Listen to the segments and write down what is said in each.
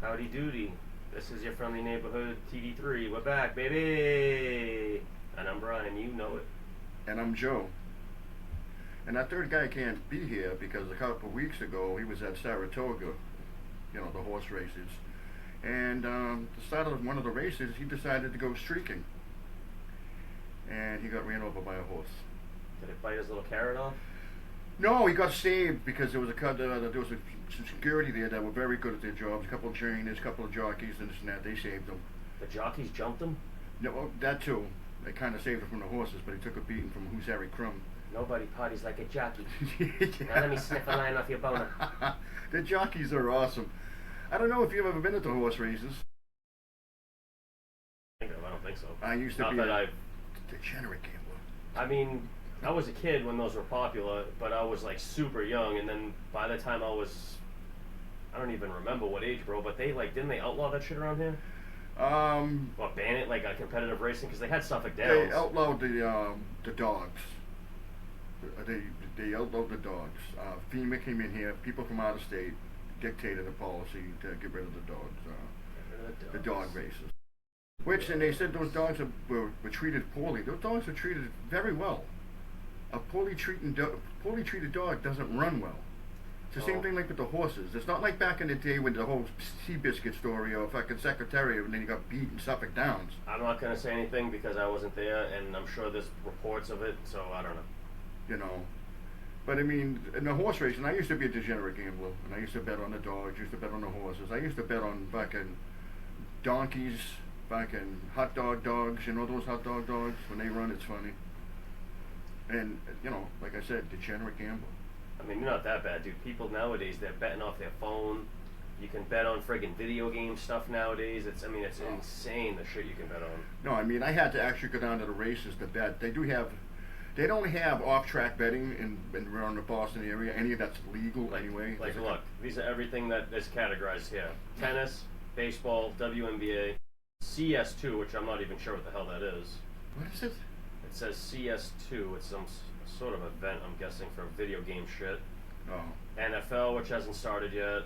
Howdy doody. This is your friendly neighborhood TD3. We're back, baby! And I'm Brian, you know it. And I'm Joe. And that third guy can't be here because a couple of weeks ago he was at Saratoga, the horse races. And the start of one of the races, he decided to go streaking. And he got ran over by a horse. Did it bite his little carrot off? No, he got saved because there was some security there that were very good at their jobs. A couple of trainers, a couple of jockeys, and this and that. They saved him. The jockeys jumped him? No, well, that too. They kind of saved him from the horses, but he took a beating from Who's Harry Crumb. Nobody parties like a jockey. Yeah. Now let me sniff a line off your boner. The jockeys are awesome. I don't know if you've ever been at the horse races. I don't think so. I used to Not be that a degenerate gambler. I mean, I was a kid when those were popular, but I was like super young, and then by the time I don't even remember what age, bro, but didn't they outlaw that shit around here? Well, ban it, like competitive racing, because they had Suffolk Downs. they outlawed the dogs. They outlawed the dogs. FEMA came in here. People from out of state dictated a policy to get rid of the dogs. The dog races. And they said those dogs were treated poorly. Those dogs were treated very well. A poorly treated dog doesn't run well. It's the same thing like with the horses. It's not like back in the day with the whole Seabiscuit story or fucking Secretariat and then he got beat in Suffolk Downs. I'm not going to say anything because I wasn't there, and I'm sure there's reports of it, so I don't know. But I mean, in the horse racing, I used to be a degenerate gambler, and I used to bet on the dogs, used to bet on the horses. I used to bet on fucking donkeys, fucking hot dog dogs, those hot dog dogs, when they run, it's funny. And, like I said, degenerate gambler. I mean, you're not that bad, dude. People nowadays, they're betting off their phone. You can bet on friggin' video game stuff nowadays. It's insane the shit you can bet on. No, I mean, I had to actually go down to the races to bet. They don't have off-track betting around the Boston area. Any of that's legal anyway. Look, these are everything that is categorized here. Tennis, baseball, WNBA, CS2, which I'm not even sure what the hell that is. What is it? It says CS2. It's some sort of event, I'm guessing, for video game shit. Oh. NFL, which hasn't started yet.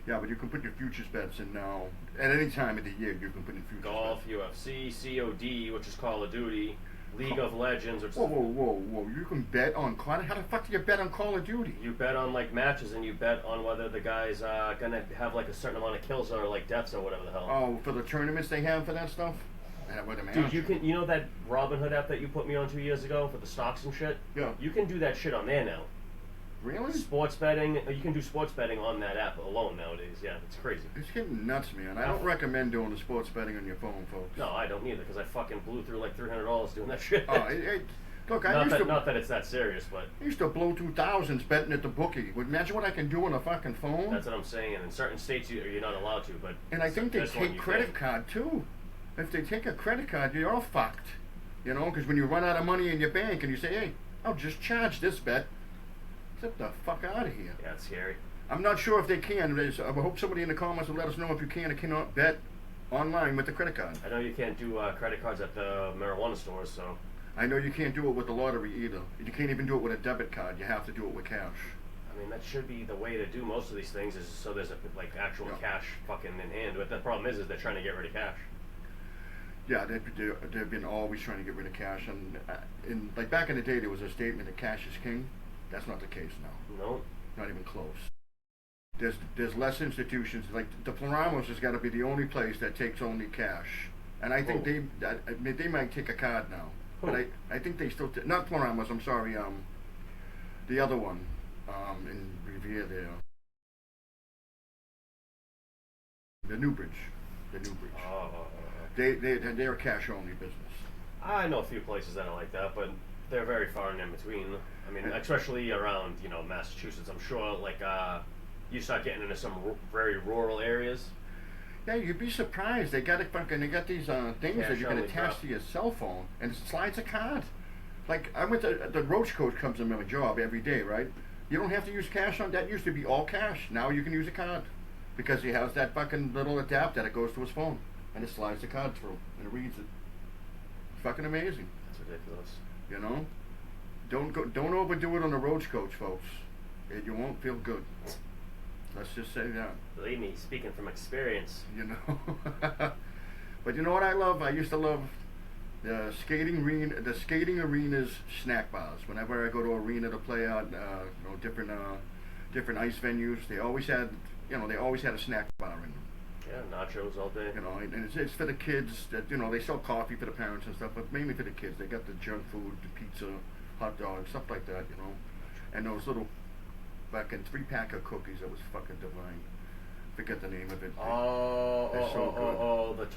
Yeah, but you can put your futures bets in now. At any time of the year, you can put in futures Golf, bets. UFC, COD, which is Call of Duty, League of Legends, which Whoa. You can bet on Call of Duty? How the fuck do you bet on Call of Duty? You bet on, matches, and you bet on whether the guy's gonna have, a certain amount of kills or, deaths or whatever the hell. Oh, for the tournaments they have for that stuff? Dude, you can, that Robinhood app that you put me on 2 years ago for the stocks and shit? Yeah. You can do that shit on there now. Really? Sports betting, you can do sports betting on that app alone nowadays. Yeah, it's crazy. It's getting nuts, man. I don't recommend doing the sports betting on your phone, folks. No, I don't either, because I fucking blew through $300 doing that shit. Look, not that it's that serious, but I used to blow 2000s betting at the bookie. Imagine what I can do on a fucking phone. That's what I'm saying. And in certain states, you're not allowed to. But and I think they take credit card too. If they take a credit card, you're all fucked. Because when you run out of money in your bank and you say, "Hey, I'll just charge this bet," get the fuck out of here. Yeah, it's scary. I'm not sure if they can. I hope somebody in the comments will let us know if you can or cannot bet online with the credit card. I know you can't do credit cards at the marijuana stores, so. I know you can't do it with the lottery either. You can't even do it with a debit card. You have to do it with cash. I mean, that should be the way to do most of these things, is so there's actual cash fucking in hand. But the problem is they're trying to get rid of cash. Yeah, they've been always trying to get rid of cash, and back in the day, there was a statement that cash is king. That's not the case now. No, not even close. There's less institutions. Like the Pluramos has got to be the only place that takes only cash, and I think they might take a card now. But I think they still not Pluramos. I'm sorry. The other one, in Revere there. The Newbridge. They're a cash only business. I know a few places that are like that, but they're very far and in between. I mean, especially around Massachusetts. I'm sure you start getting into some very rural areas. Yeah, you'd be surprised. They got these things that you can attach to your cell phone, and it slides a card. Like I went to the Roach Coach comes to my job every day, right? You don't have to use cash on that. Used to be all cash. Now you can use a card because he has that fucking little adapter that goes to his phone, and it slides the card through and it reads it. It's fucking amazing. That's ridiculous. Don't overdo it on the Roach Coach, folks. You won't feel good. Let's just say that. Believe me, speaking from experience. You know. But you know what I love? I used to love the skating arenas snack bars. Whenever I go to arena to play out, different ice venues, they always had a snack bar in them. Yeah, nachos all day. You know, and it's for the kids that, they sell coffee for the parents and stuff, but mainly for the kids. They got the junk food, the pizza, hot dogs, stuff like that, and those little fucking 3-pack of cookies that was fucking divine. Forget the name of it. The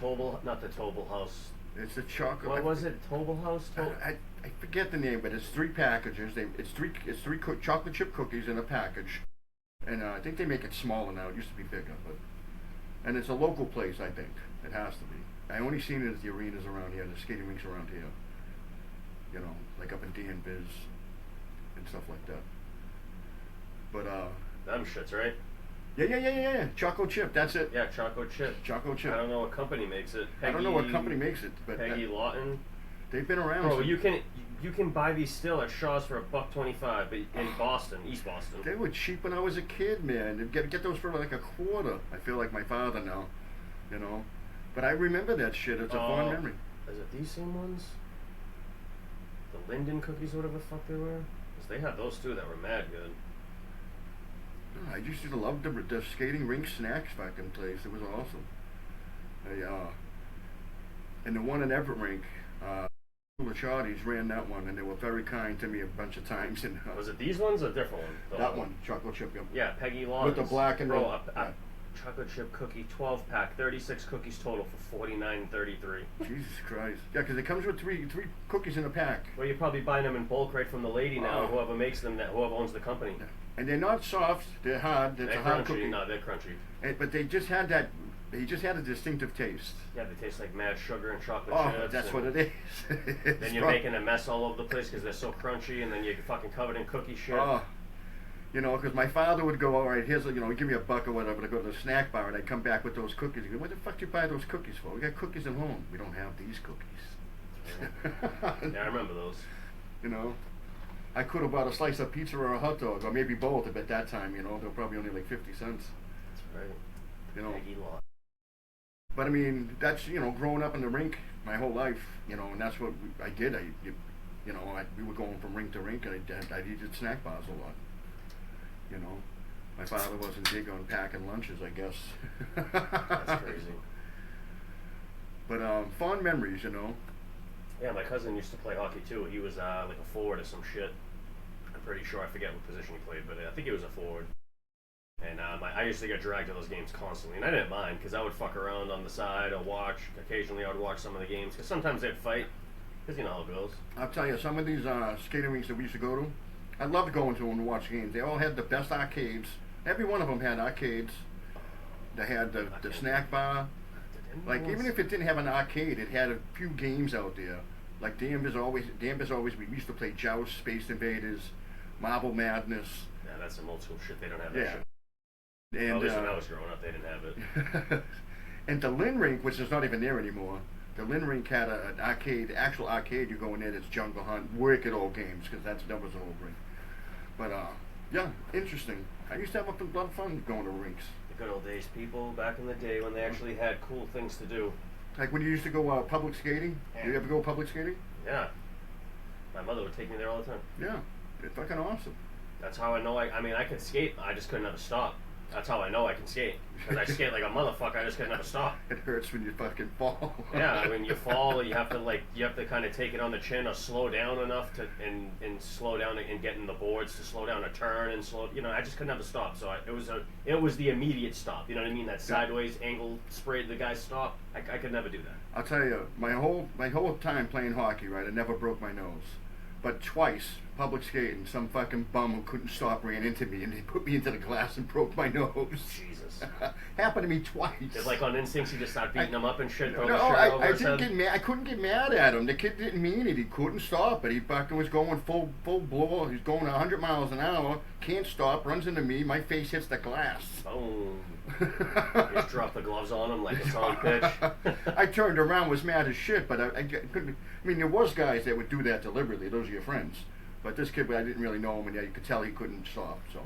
Tobel, not the Tobel House. It's the chocolate. What was it? Tobel House? I forget the name, but it's 3 packages. It's three chocolate chip cookies in a package, and I think they make it smaller now. It used to be bigger, and it's a local place. I think it has to be. I only seen it at the arenas around here, the skating rinks around here. Like up in DNBiz and stuff like that. But them shits, right? Yeah. Choco chip, that's it. Yeah, choco chip. Choco chip. I don't know what company makes it. I don't know what company makes it, but Peggy Lawton. They've been around. Bro, you can buy these still at Shaw's for $1.25 in Boston, East Boston. They were cheap when I was a kid, man. You'd get those for like a quarter. I feel like my father now, But I remember that shit. It's a fond memory. Is it these same ones? The Linden cookies, whatever the fuck they were? Because they had those too that were mad good. I used to love the skating rink snacks fucking place. It was awesome. And the one in Everett Rink, the jockeys ran that one, and they were very kind to me a bunch of times. And was it these ones or a different one? That one, chocolate chip. Yeah, Peggy Lawton. With the black and red. Chocolate chip cookie 12-pack, 36 cookies total for $49.33. Jesus Christ! Yeah, because it comes with three cookies in a pack. Well, you're probably buying them in bulk right from the lady now, whoever makes them, whoever owns the company. Yeah. And they're not soft; they're hard. They're a hard crunchy. cookie. No, they're crunchy. But they just had that. They just had a distinctive taste. Yeah, they taste like mad sugar and chocolate chips. Oh, that's what it is. Then you're making a mess all over the place because they're so crunchy, and then you're fucking covered in cookie shit. Oh. Because my father would go, all right, here's give me $1 or whatever to go to the snack bar, and I'd come back with those cookies. He'd go, what the fuck do you buy those cookies for? We got cookies at home. We don't have these cookies. Yeah, I remember those. I could have bought a slice of pizza or a hot dog, or maybe both at that time, they were probably only like 50 cents. That's right. Peggy Lawton. But I mean, that's, growing up in the rink my whole life, and that's what I did. We were going from rink to rink, and I eated snack bars a lot. My father wasn't big on packing lunches, I guess. That's crazy. But fond memories, Yeah, my cousin used to play hockey too. He was like a forward or some shit. I'm pretty sure, I forget what position he played, but I think he was a forward. And I used to get dragged to those games constantly, and I didn't mind because I would fuck around on the side or watch. Occasionally, I would watch some of the games because sometimes they'd fight. Because you know how it goes. I'll tell you, some of these skating rinks that we used to go to, I loved going to them to watch games. They all had the best arcades. Every one of them had arcades. They had the snack bar. Like, even if it didn't have an arcade, it had a few games out there. Like DNBiz always, we used to play Joust, Space Invaders, Marble Madness. Yeah, that's some old school shit. They don't have that shit. And, at least when I was growing up, they didn't have it. And the Lynn Rink, which is not even there anymore, the Lynn Rink had an arcade, actual arcade. You go in there, it's Jungle Hunt, wicked old games, because that was an old rink. But, yeah, interesting. I used to have a lot of fun going to rinks. The good old days, people, back in the day when they actually had cool things to do. Like when you used to go public skating? Yeah. Did you ever go public skating? Yeah. My mother would take me there all the time. Yeah. It's fucking awesome. That's how I know I could skate, I just couldn't ever stop. That's how I know I can skate. Because I skate like a motherfucker, I just could never stop. It hurts when you fucking fall. Yeah, when you fall, you have to kind of take it on the chin or slow down enough to and slow down and get in the boards to slow down a turn and slow. I just could never stop. So it was the immediate stop. You know what I mean? That sideways angle spray the guy stop. I could never do that. I'll tell you, my whole time playing hockey, right? I never broke my nose. But twice, public skating, some fucking bum who couldn't stop ran into me, and they put me into the glass and broke my nose. Jesus. Happened to me twice. It's like on instincts, you just start beating him up and shit. I didn't get mad. I couldn't get mad at him. The kid didn't mean it. He couldn't stop it. He fucking was going full blow. He's going 100 miles an hour. Can't stop. Runs into me. My face hits the glass. Boom. Just drop the gloves on him like it's on pitch. I turned around, was mad as shit, but I couldn't. I mean, there was guys that would do that deliberately. Those are your friends. But this kid, I didn't really know him, and yeah, you could tell he couldn't stop. So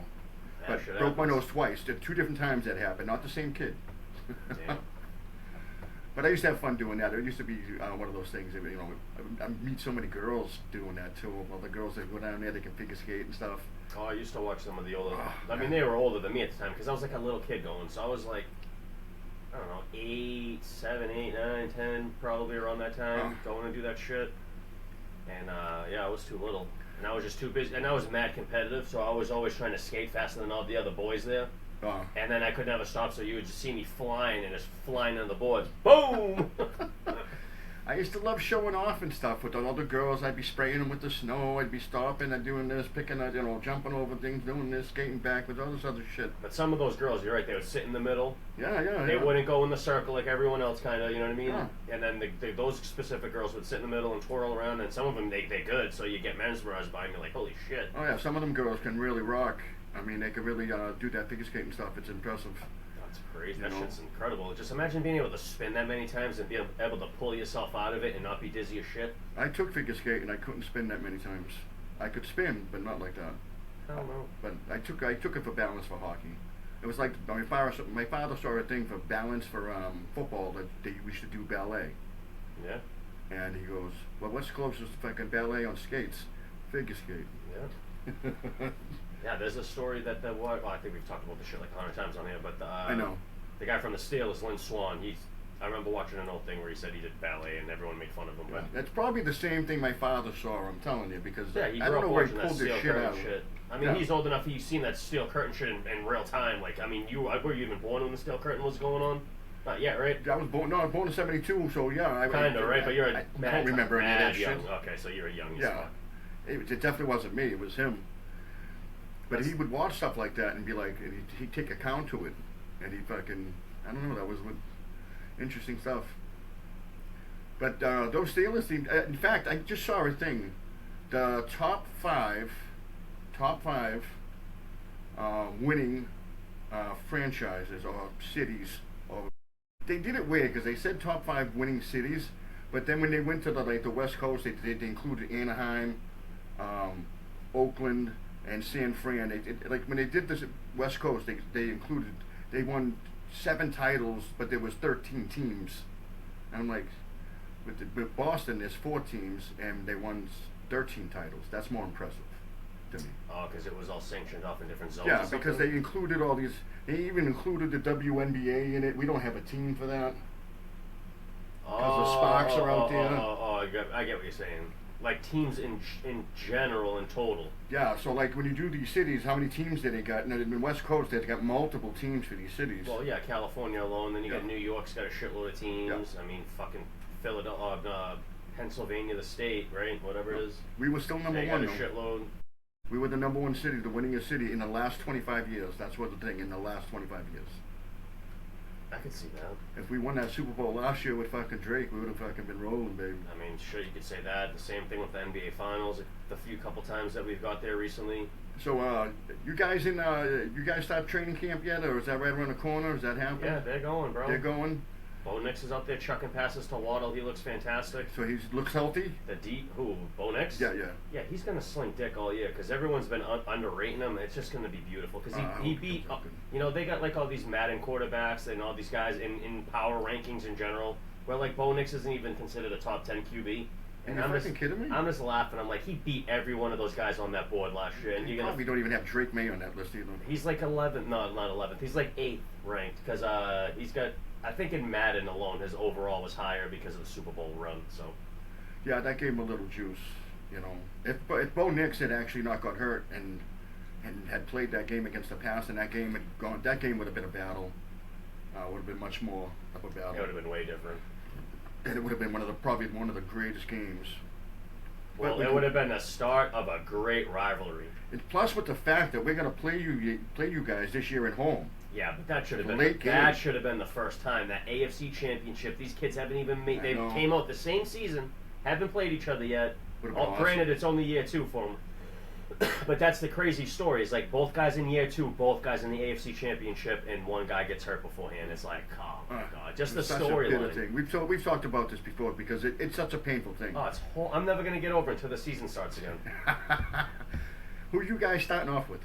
Yeah, But shit broke my happens. nose twice. Did 2 different times that happened. Not the same kid. Damn. But I used to have fun doing that. It used to be one of those things. That, I meet so many girls doing that too. Well, the girls that go down there, they can figure skate and stuff. Oh, I used to watch some of the older. Oh, I mean, they were older than me at the time because I was like a little kid going. So I was like, I don't know, 8, 7, 8, 9, 10, probably around that time, going to do that shit. And yeah, I was too little, and I was just too busy, and I was mad competitive, so I was always trying to skate faster than all the other boys there. And then I could never stop, so you would just see me flying and just flying on the boards. Boom! I used to love showing off and stuff with the other girls. I'd be spraying them with the snow. I'd be stopping and doing this, picking up, jumping over things, doing this, skating backwards, all this other shit. But some of those girls, you're right, they would sit in the middle. Yeah. They wouldn't go in the circle like everyone else, kind of, you know what I mean? Yeah. And then those specific girls would sit in the middle and twirl around, and some of them, they good, so you get mesmerized by them, you're like, holy shit. Oh yeah, some of them girls can really rock. I mean, they can really do that figure skating stuff. It's impressive. That's crazy. That shit's incredible. Just imagine being able to spin that many times and be able to pull yourself out of it and not be dizzy as shit. I took figure skating. I couldn't spin that many times. I could spin, but not like that. I don't know. But I took it for balance for hockey. It was like my father saw a thing for balance for football that they used to do ballet. Yeah. And he goes, well, what's closest to fucking ballet on skates? Figure skate. Yeah. Yeah, there's a story that well, I think we've talked about this shit like 100 times on here, but I know. The guy from the Steelers, Lynn Swan, I remember watching an old thing where he said he did ballet and everyone made fun of him. But that's probably the same thing my father saw, I'm telling you, because yeah, he I grew don't up know where he watching that pulled steel this shit curtain out. shit. I mean, he's old enough, he's seen that steel curtain shit in real time. Like, I mean, were you even born when the steel curtain was going on? Not yet, right? I was born in 72, so yeah. Kind of, right? But you're I don't remember any of that young. shit. Okay, so you're young as Yeah. fuck. It definitely wasn't me, it was him. But he would watch stuff like that and be like, he'd take account to it. And he'd fucking, I don't know, that was interesting stuff. But those Steelers teams, in fact, I just saw a thing. The top five winning franchises or cities, they did it weird because they said top 5 winning cities, but then when they went to the West Coast, they included Anaheim, Oakland, and San Fran. Like when they did this at West Coast, they won 7 titles, but there was 13 teams. And I'm like, with Boston, there's 4 teams, and they won 13 titles. That's more impressive to me. Oh, because it was all sanctioned off in different zones. Yeah, because they included all these. They even included the WNBA in it. We don't have a team for that. Because the Sparks are out there. I get what you're saying. Like teams in general, in total. Yeah, so like when you do these cities, how many teams did they got? And in the West Coast, they've got multiple teams for these cities. Well, yeah, California alone. Then you got New York's got a shitload of teams. Yeah. I mean, fucking Philadelphia, Pennsylvania, the state, right? Whatever it is. We were still number they one. Got a shitload. We were the number 1 city, the winningest city in the last 25 years. That's what the thing in the last 25 years. I could see that. If we won that Super Bowl last year with fucking Drake, we would have fucking been rolling, baby. I mean, sure, you could say that. The same thing with the NBA Finals. The few couple times that we've got there recently. So, you guys start training camp yet, or is that right around the corner? Is that happening? Yeah, they're going, bro. They're going. Bo Nix is out there chucking passes to Waddle. He looks fantastic. So he looks healthy? Bo Nix? Yeah. Yeah, he's going to sling dick all year because everyone's been underrating him. It's just going to be beautiful because he beat, they got like all these Madden quarterbacks and all these guys in power rankings in general where like Bo Nix isn't even considered a top 10 QB. And you're fucking kidding me? I'm just laughing. I'm like, he beat every one of those guys on that board last year. And you probably don't even have Drake May on that list either. He's like 11th, no, not 11th. He's like 8th ranked because he's got, I think in Madden alone, his overall was higher because of the Super Bowl run. So, yeah, that gave him a little juice. If Bo Nix had actually not got hurt and had played that game against the Pats, and that game would have been a battle. Would have been much more of a battle. It would have been way different. And it would have been probably one of the greatest games. Well, it would have been the start of a great rivalry. Plus, with the fact that we're going to play you guys this year at home. Yeah, but that should have been the first time. That AFC Championship. These kids haven't even made. They came out the same season, haven't played each other yet. Awesome. Granted, it's only year 2 for them. But that's the crazy story. It's like both guys in year 2, both guys in the AFC Championship, and one guy gets hurt beforehand. It's like, oh my god, just the storyline. We've talked about this before because it's such a painful thing. Oh, I'm never gonna get over it until the season starts again. Who are you guys starting off with?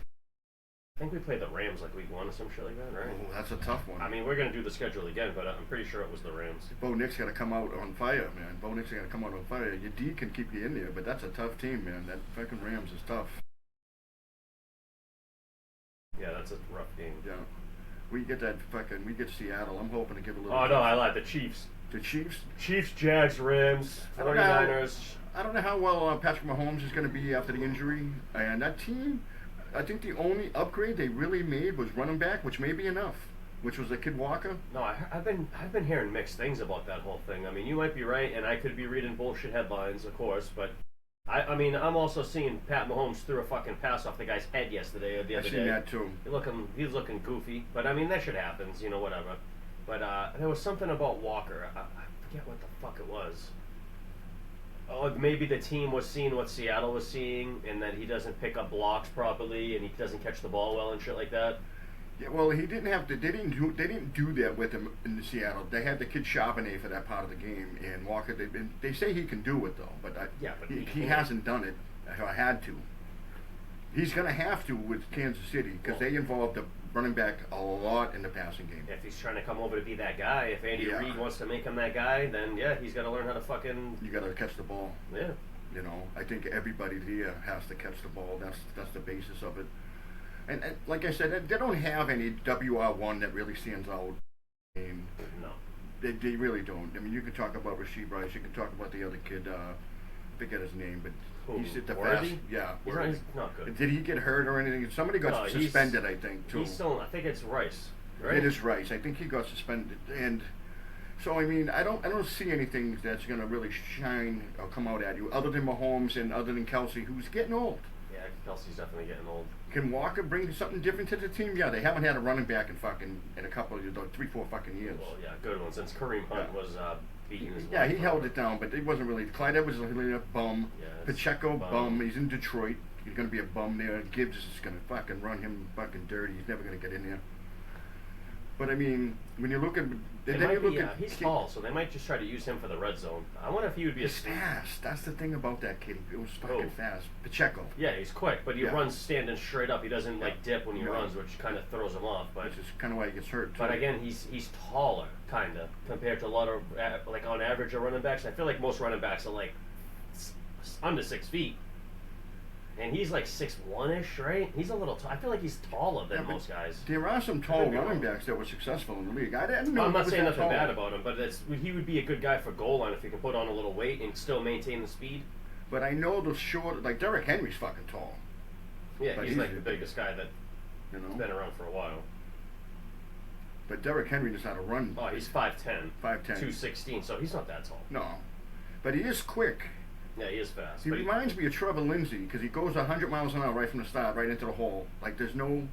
I think we played the Rams like week 1 or some shit like that, right? Oh, that's a tough one. I mean, we're gonna do the schedule again, but I'm pretty sure it was the Rams. Bo Nick's got to come out on fire, man. Bo Nick's got to come out on fire. Your D can keep you in there, but that's a tough team, man. That fucking Rams is tough. Yeah, that's a rough game. Yeah. We get Seattle. I'm hoping to give a little. Oh, no, I lied. The Chiefs. The Chiefs? Chiefs, Jags, Rams, 49ers. I don't know how well Patrick Mahomes is going to be after the injury. And that team, I think the only upgrade they really made was running back, which may be enough, which was the Kid Walker. No, I've been hearing mixed things about that whole thing. I mean, you might be right, and I could be reading bullshit headlines, of course, but I mean, I'm also seeing Pat Mahomes threw a fucking pass off the guy's head yesterday or the other day. I've seen that too. He's looking goofy, but I mean that shit happens, whatever. But there was something about Walker. I forget what the fuck it was. Oh, maybe the team was seeing what Seattle was seeing, and that he doesn't pick up blocks properly, and he doesn't catch the ball well and shit like that. Yeah, well, he didn't have to. They didn't do that with him in Seattle. They had the kid Charbonnet for that part of the game, and Walker. They say he can do it though, but he hasn't done it. I had to. He's gonna have to with Kansas City because they involved the running back a lot in the passing game. If he's trying to come over to be that guy, if Andy Reid wants to make him that guy, then yeah, he's got to learn how to fucking. You got to catch the ball. Yeah. I think everybody here has to catch the ball. That's the basis of it. And like I said, they don't have any WR1 that really stands out. No. They really don't. I mean, you can talk about Rasheed Rice. You can talk about the other kid. I forget his name, but he's at the fast. Yeah. He's not good. Did he get hurt or anything? Somebody got suspended, I think, too. He's still. I think it's Rice. Right? It is Rice. I think he got suspended, and so I mean, I don't see anything that's going to really shine or come out at you other than Mahomes and other than Kelsey, who's getting old. Yeah, Kelsey's definitely getting old. Can Walker bring something different to the team? Yeah, they haven't had a running back in a couple of 3-4 fucking years. Well, yeah, good one since Kareem Hunt was beating his. Yeah, he held it down, but it wasn't really. Clyde Edwards was really a bum. Yeah, Pacheco bum. He's in Detroit. He's going to be a bum there. Gibbs is going to fucking run him fucking dirty. He's never going to get in there. But I mean, when you look at, he's tall, so they might just try to use him for the red zone. I wonder if he would be. He's fast. That's the thing about that kid. It was fucking fast. Pacheco. Yeah, he's quick, but he runs standing straight up. He doesn't dip when he runs, which kind of throws him off. But which is kind of why he gets hurt too. But again, he's taller, kind of, compared to a lot of on average of running backs. I feel like most running backs are under 6 feet. And he's 6'1"-ish, right? He's a little I feel like he's taller than most guys. There are some tall running backs that were successful in the league. I didn't know. I'm not saying nothing bad about him, but he would be a good guy for goal line if he can put on a little weight and still maintain the speed. But I know the short, Derrick Henry's fucking tall. Yeah, but he's the biggest guy that's been around for a while. But Derrick Henry knows how to run. Oh, he's 5'10". 5'10". 216, so he's not that tall. No. But he is quick. Yeah, he is fast. He reminds me of Trevor Lindsay because he goes 100 miles an hour right from the start, right into the hole. There's no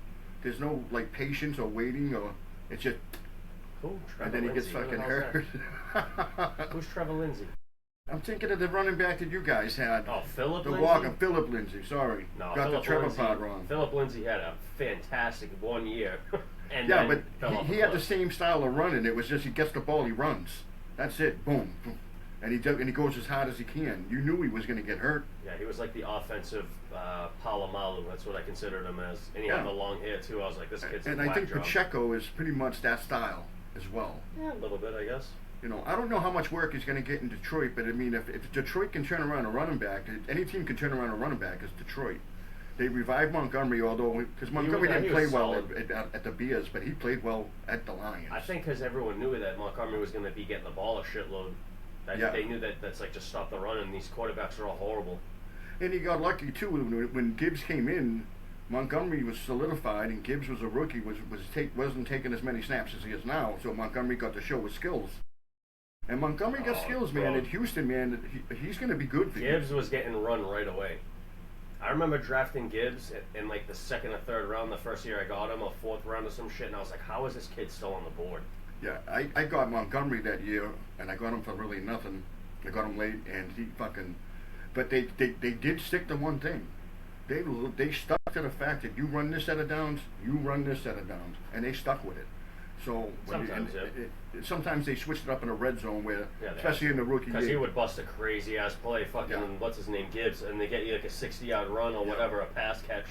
patience or waiting or it's just. Who? And then he gets fucking hurt. Who's Trevor Lindsay? I'm thinking of the running back that you guys had. Oh, Philip Lindsay? The Walker, Philip Lindsay, sorry. No, got the Trevor part wrong. Philip Lindsay had a fantastic 1 year. And yeah, but he had the same style of running. It was just he gets the ball, he runs. That's it. Boom. Boom. And he goes as hard as he can. You knew he was going to get hurt. Yeah, he was like the offensive Palomalu. That's what I considered him as. And he had the long hair, too. I was like, this kid's a And I think Pacheco is pretty much that style as well. Yeah, a little bit, I guess. I don't know how much work he's going to get in Detroit, but I mean, if Detroit can turn around a running back, any team can turn around a running back, it's Detroit. They revived Montgomery, because Montgomery didn't play well at the Bears, but he played well at the Lions. I think because everyone knew that Montgomery was going to be getting the ball a shitload. They knew that's just stop the run, and these quarterbacks are all horrible. And he got lucky too when Gibbs came in. Montgomery was solidified, and Gibbs was a rookie. Wasn't taking as many snaps as he is now. So Montgomery got to show his skills. And Montgomery got skills, man. At Houston, man, he's going to be good for you. Gibbs was getting run right away. I remember drafting Gibbs in the second or third round the first year I got him, or fourth round or some shit, and I was like, how is this kid still on the board? Yeah, I got Montgomery that year, and I got him for really nothing. I got him late, and he fucking... But they did stick to one thing. They stuck to the fact that you run this set of downs, you run this set of downs, and they stuck with it. So sometimes they switched it up in a red zone where, especially in the rookie year. Because he would bust a crazy ass play, what's his name, Gibbs, and they get you a 60-yard run or whatever, a pass catch.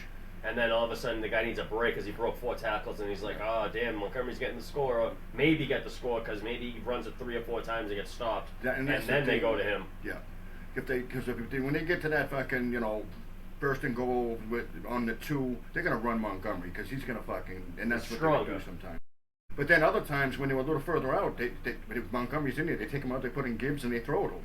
And then all of a sudden the guy needs a break because he broke 4 tackles, and he's like, oh, damn, Montgomery's getting the score, or maybe get the score because maybe he runs it 3 or 4 times and gets stopped. And then they go to him. Yeah. Because when they get to that fucking, first and goal on the 2, they're going to run Montgomery because he's going to fucking, and that's what they're going to do sometimes. But then other times when they were a little further out, if Montgomery's in there, they take him out, they put in Gibbs, and they throw it to him.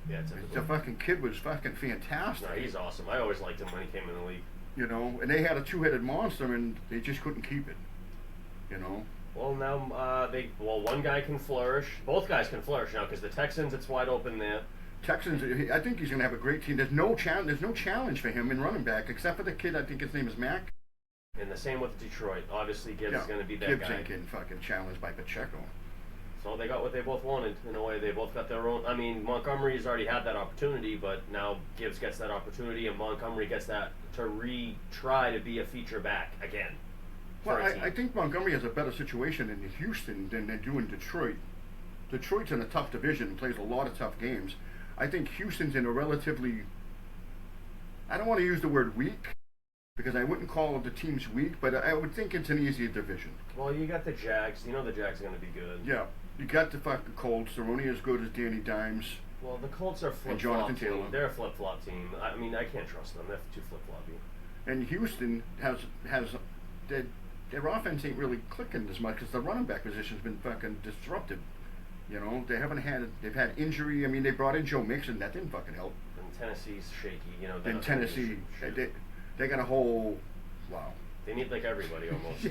Yeah, the fucking kid was fucking fantastic. No, he's awesome. I always liked him when he came in the league. And they had a 2-headed monster, and they just couldn't keep it. Well, now one guy can flourish. Both guys can flourish now because the Texans, it's wide open there. Texans, I think he's going to have a great team. There's no challenge for him in running back except for the kid. I think his name is Mack. And the same with Detroit. Obviously, Gibbs is going to be that Gibbs guy. ain't getting fucking challenged by Pacheco. So they got what they both wanted in a way. They both got their own. I mean, Montgomery's already had that opportunity, but now Gibbs gets that opportunity, and Montgomery gets that to retry to be a feature back again. Well, I think Montgomery has a better situation in Houston than they do in Detroit. Detroit's in a tough division and plays a lot of tough games. I think Houston's in a relatively, I don't want to use the word weak, because I wouldn't call the teams weak, but I would think it's an easier division. Well, you got the Jags. You know the Jags are going to be good. Yeah. You got the fucking Colts. They're only as good as Danny Dimes. Well, the Colts are flip-flop team. They're a flip-flop team. I mean, I can't trust them. They're too flip-floppy. And Houston has their offense ain't really clicking as much because the running back position's been fucking disrupted. They've had injury. I mean, they brought in Joe Mixon. That didn't fucking help. And Tennessee's shaky. And Tennessee, they got a whole, wow. They need like everybody almost.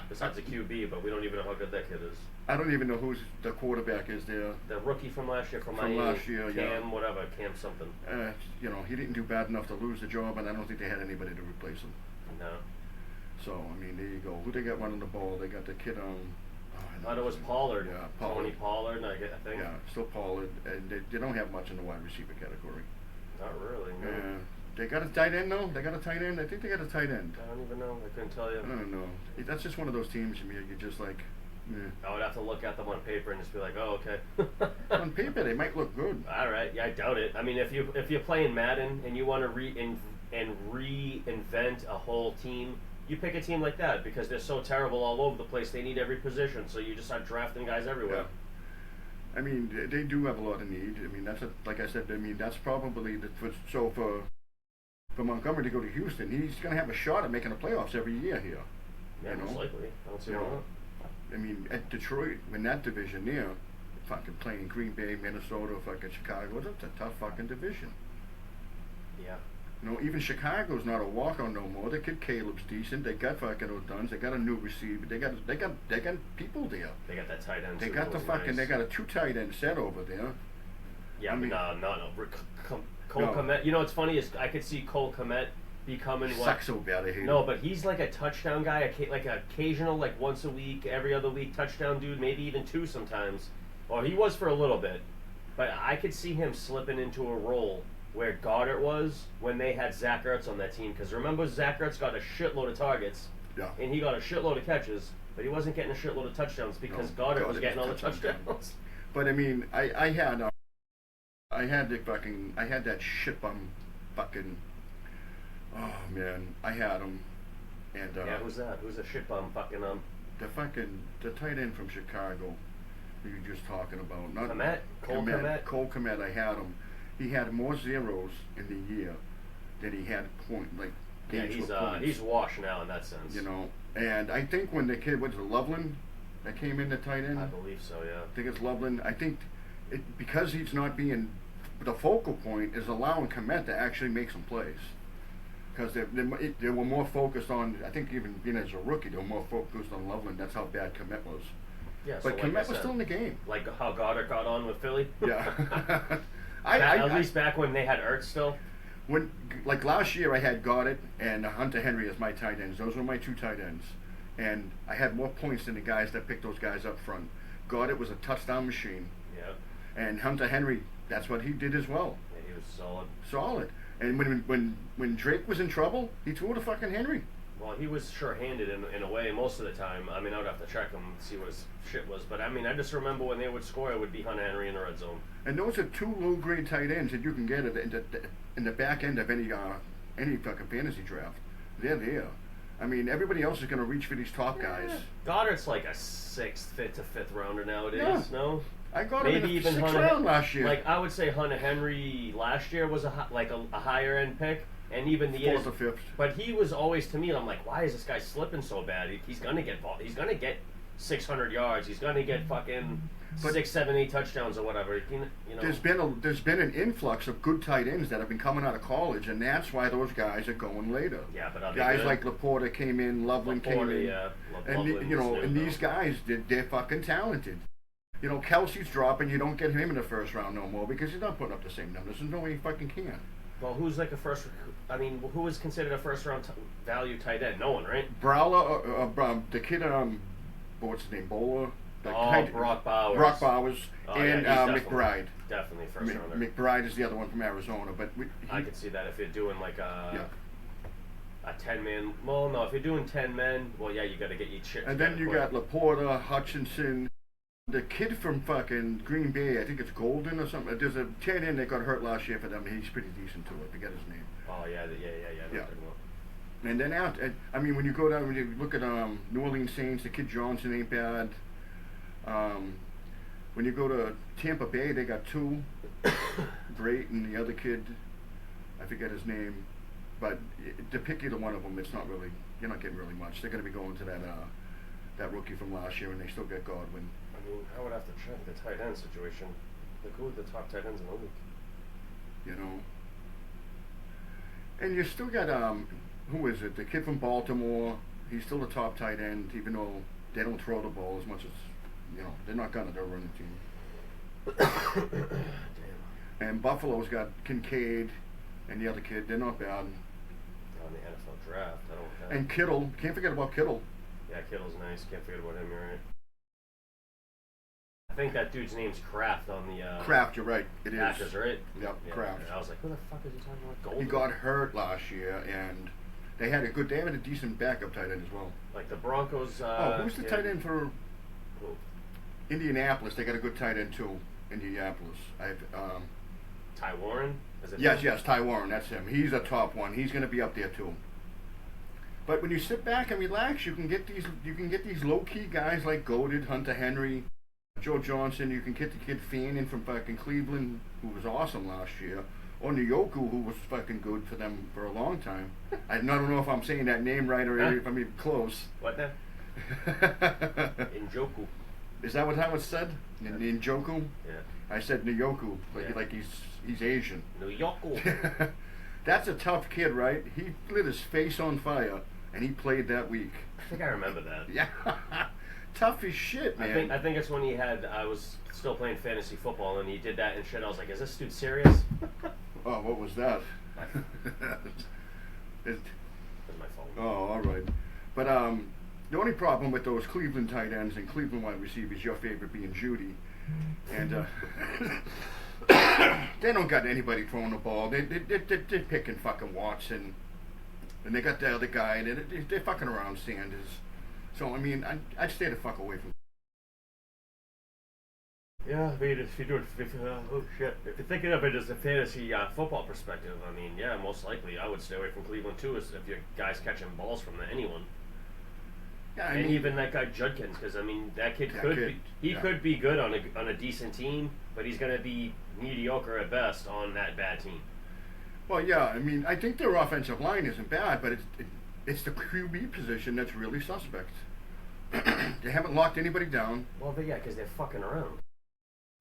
Besides the QB, but we don't even know how good that kid is. I don't even know who's the quarterback is there. The rookie from last year, from last year, Cam, whatever, Cam something. He didn't do bad enough to lose the job, and I don't think they had anybody to replace him. No. So, I mean, there you go. Who they got running the ball? They got the kid on. I thought it was Pollard. Yeah, Pollard. Tony Pollard, I think. Yeah, still Pollard. And they don't have much in the wide receiver category. Not really, no. Yeah. They got a tight end, though? They got a tight end? I think they got a tight end. I don't even know. I couldn't tell you. I don't know. That's just one of those teams, you're just like, I would have to look at them on paper and just be like, oh, okay. On paper, they might look good. All right. Yeah, I doubt it. I mean, if you're playing Madden and you want to reinvent a whole team, you pick a team like that because they're so terrible all over the place. They need every position, so you just start drafting guys everywhere. Yeah. I mean, they do have a lot of need. I mean, like I said, that's probably for Montgomery to go to Houston, he's going to have a shot at making the playoffs every year here. Yeah, most likely. I don't see why not. I mean, at Detroit, in that division there, fucking playing Green Bay, Minnesota, fucking Chicago, it's a tough fucking division. Yeah. Even Chicago's not a walk-on no more. The kid Caleb's decent. They got fucking O'Duns. They got a new receiver. They got people there. They got that tight end. They got They got a 2 tight end set over there. Yeah, no. Cole Kmet. You know what's funny is I could see Cole Kmet becoming what? Sucks so bad. I hate No, him. but he's like a touchdown guy, like an occasional, like once a week, every other week touchdown dude, maybe even 2 sometimes. Or he was for a little bit, but I could see him slipping into a role where Goddard was when they had Zach Ertz on that team. Because remember, Zach Ertz got a shitload of targets, and he got a shitload of catches, but he wasn't getting a shitload of touchdowns because Goddard was getting all the touchdowns. But I mean, I had that shit bum fucking. Oh man, I had him, and yeah, who's that? Who's a shit bum fucking the tight end from Chicago. Who you just talking about? Not Kmet? Cole Kmet. I had him. He had more zeros in the year than he had games with points. He's washed now in that sense. And I think when the kid was Loveland that came in the tight end. I believe so, yeah. I think it's Loveland. I think because he's not being the focal point is allowing Kmet to actually make some plays. Because they were more focused on, I think even being as a rookie, they were more focused on Loveland. That's how bad Kmet was. Yeah, but so Kmet was still in the game. Like how Goddard got on with Philly? Yeah. At least back when they had Ertz still? Like last year I had Goddard and Hunter Henry as my tight ends. Those were my 2 tight ends. And I had more points than the guys that picked those guys up front. Goddard was a touchdown machine. Yeah. And Hunter Henry, that's what he did as well. Yeah, he was solid. Solid. And when Drake was in trouble, he threw to fucking Henry. Well, he was sure-handed in a way most of the time. I mean, I would have to check him and see what his shit was. But, I mean, I just remember when they would score, it would be Hunter Henry in the red zone. And those are 2 low-grade tight ends that you can get in the back end of any fucking fantasy draft. They're there. I mean, everybody else is going to reach for these top guys. Goddard's like a fifth to fifth rounder nowadays. Yeah. No, I got maybe him in the even sixth Hunter, round last year. Like I would say, Hunter Henry last year was a higher end pick, and even the fourth years. or fifth. But he was always to me. I'm like, why is this guy slipping so bad? He's gonna get 600 yards. He's gonna get fucking 6, 7, 8 touchdowns or whatever. You know. There's been an influx of good tight ends that have been coming out of college, and that's why those guys are going later. Yeah, but guys like Laporta came in, Loveland came in, yeah, and these guys they're fucking talented. You know, Kelsey's dropping. You don't get him in the first round no more because he's not putting up the same numbers. There's no way he fucking can. Well, who's like a first? I mean, who is considered a first round value tight end? No one, right? Browler, the kid, what's his name, Bowler. Brock Bowers. Brock Bowers and McBride. Definitely first rounder. McBride is the other one from Arizona, but I could see that if you're doing like a 10-man. Well, no, if you're doing 10 men, well, yeah, you got to get your shit. And then you got Laporta, Hutchinson, the kid from fucking Green Bay. I think it's Golden or something. There's a tight end that got hurt last year for them. He's pretty decent too. I forget his name. Oh yeah. And then out, I mean, when you go down, when you look at New Orleans Saints, the kid Johnson ain't bad. When you go to Tampa Bay, they got two, great, and the other kid, I forget his name, but to pick either one of them, it's not really, you're not getting really much. They're going to be going to that rookie from last year, and they still get Godwin. I mean, I would have to check the tight end situation. Look who are the top tight ends in the league. You know, and you still got who is it? The kid from Baltimore. He's still the top tight end, even though they don't throw the ball as much as. You know, they're not gonna. They're running team. Damn. And Buffalo's got Kincaid and the other kid. They're not bad. On the NFL draft, I don't. And Kittle. Can't forget about Kittle. Yeah, Kittle's nice. Can't forget about him. You're right. I think that dude's name's Kraft on the. Kraft, you're right. It Packers, is. right? Yep, yeah, Kraft. I was like, who the fuck is he talking about? Golden? He got hurt last year, and they had a decent backup tight end as well. Like the Broncos. Who's the tight end for? Who? Indianapolis, they got a good tight end too. Indianapolis. Ty Warren? Is it yes, Ty Warren, that's him. He's a top one. He's going to be up there too. But when you sit back and relax, you can get these low key guys like Goated, Hunter Henry, Joe Johnson. You can get the kid Fannin from fucking Cleveland, who was awesome last year, or Njoku, who was fucking good for them for a long time. I don't know if I'm saying that name right or if I'm even close. What then? Njoku. Is that how it's said? Njoku? Yeah. I said Njoku, like he's Asian. Njoku. That's a tough kid, right? He lit his face on fire, and he played that week. I think I remember that. Yeah. Tough as shit, man. I think it's when I was still playing fantasy football, and he did that and shit. I was like, is this dude serious? Oh, what was that? That's my phone. Oh, all right. But the only problem with those Cleveland tight ends and Cleveland wide receivers, your favorite being Judy, and they don't got anybody throwing the ball. They're picking fucking Watson, and they got the other guy, and they're fucking around Sanders. So I mean, I'd stay the fuck away from. Yeah, I mean, if you're thinking of it as a fantasy football perspective, I mean, yeah, most likely I would stay away from Cleveland too, if your guy's catching balls from anyone. Yeah, I mean, even that guy Judkins, because I mean that kid could be good on a decent team, but he's gonna be mediocre at best on that bad team. Well, yeah, I mean I think their offensive line isn't bad, but it's the QB position that's really suspect. They haven't locked anybody down. Well, but yeah, because they're fucking around.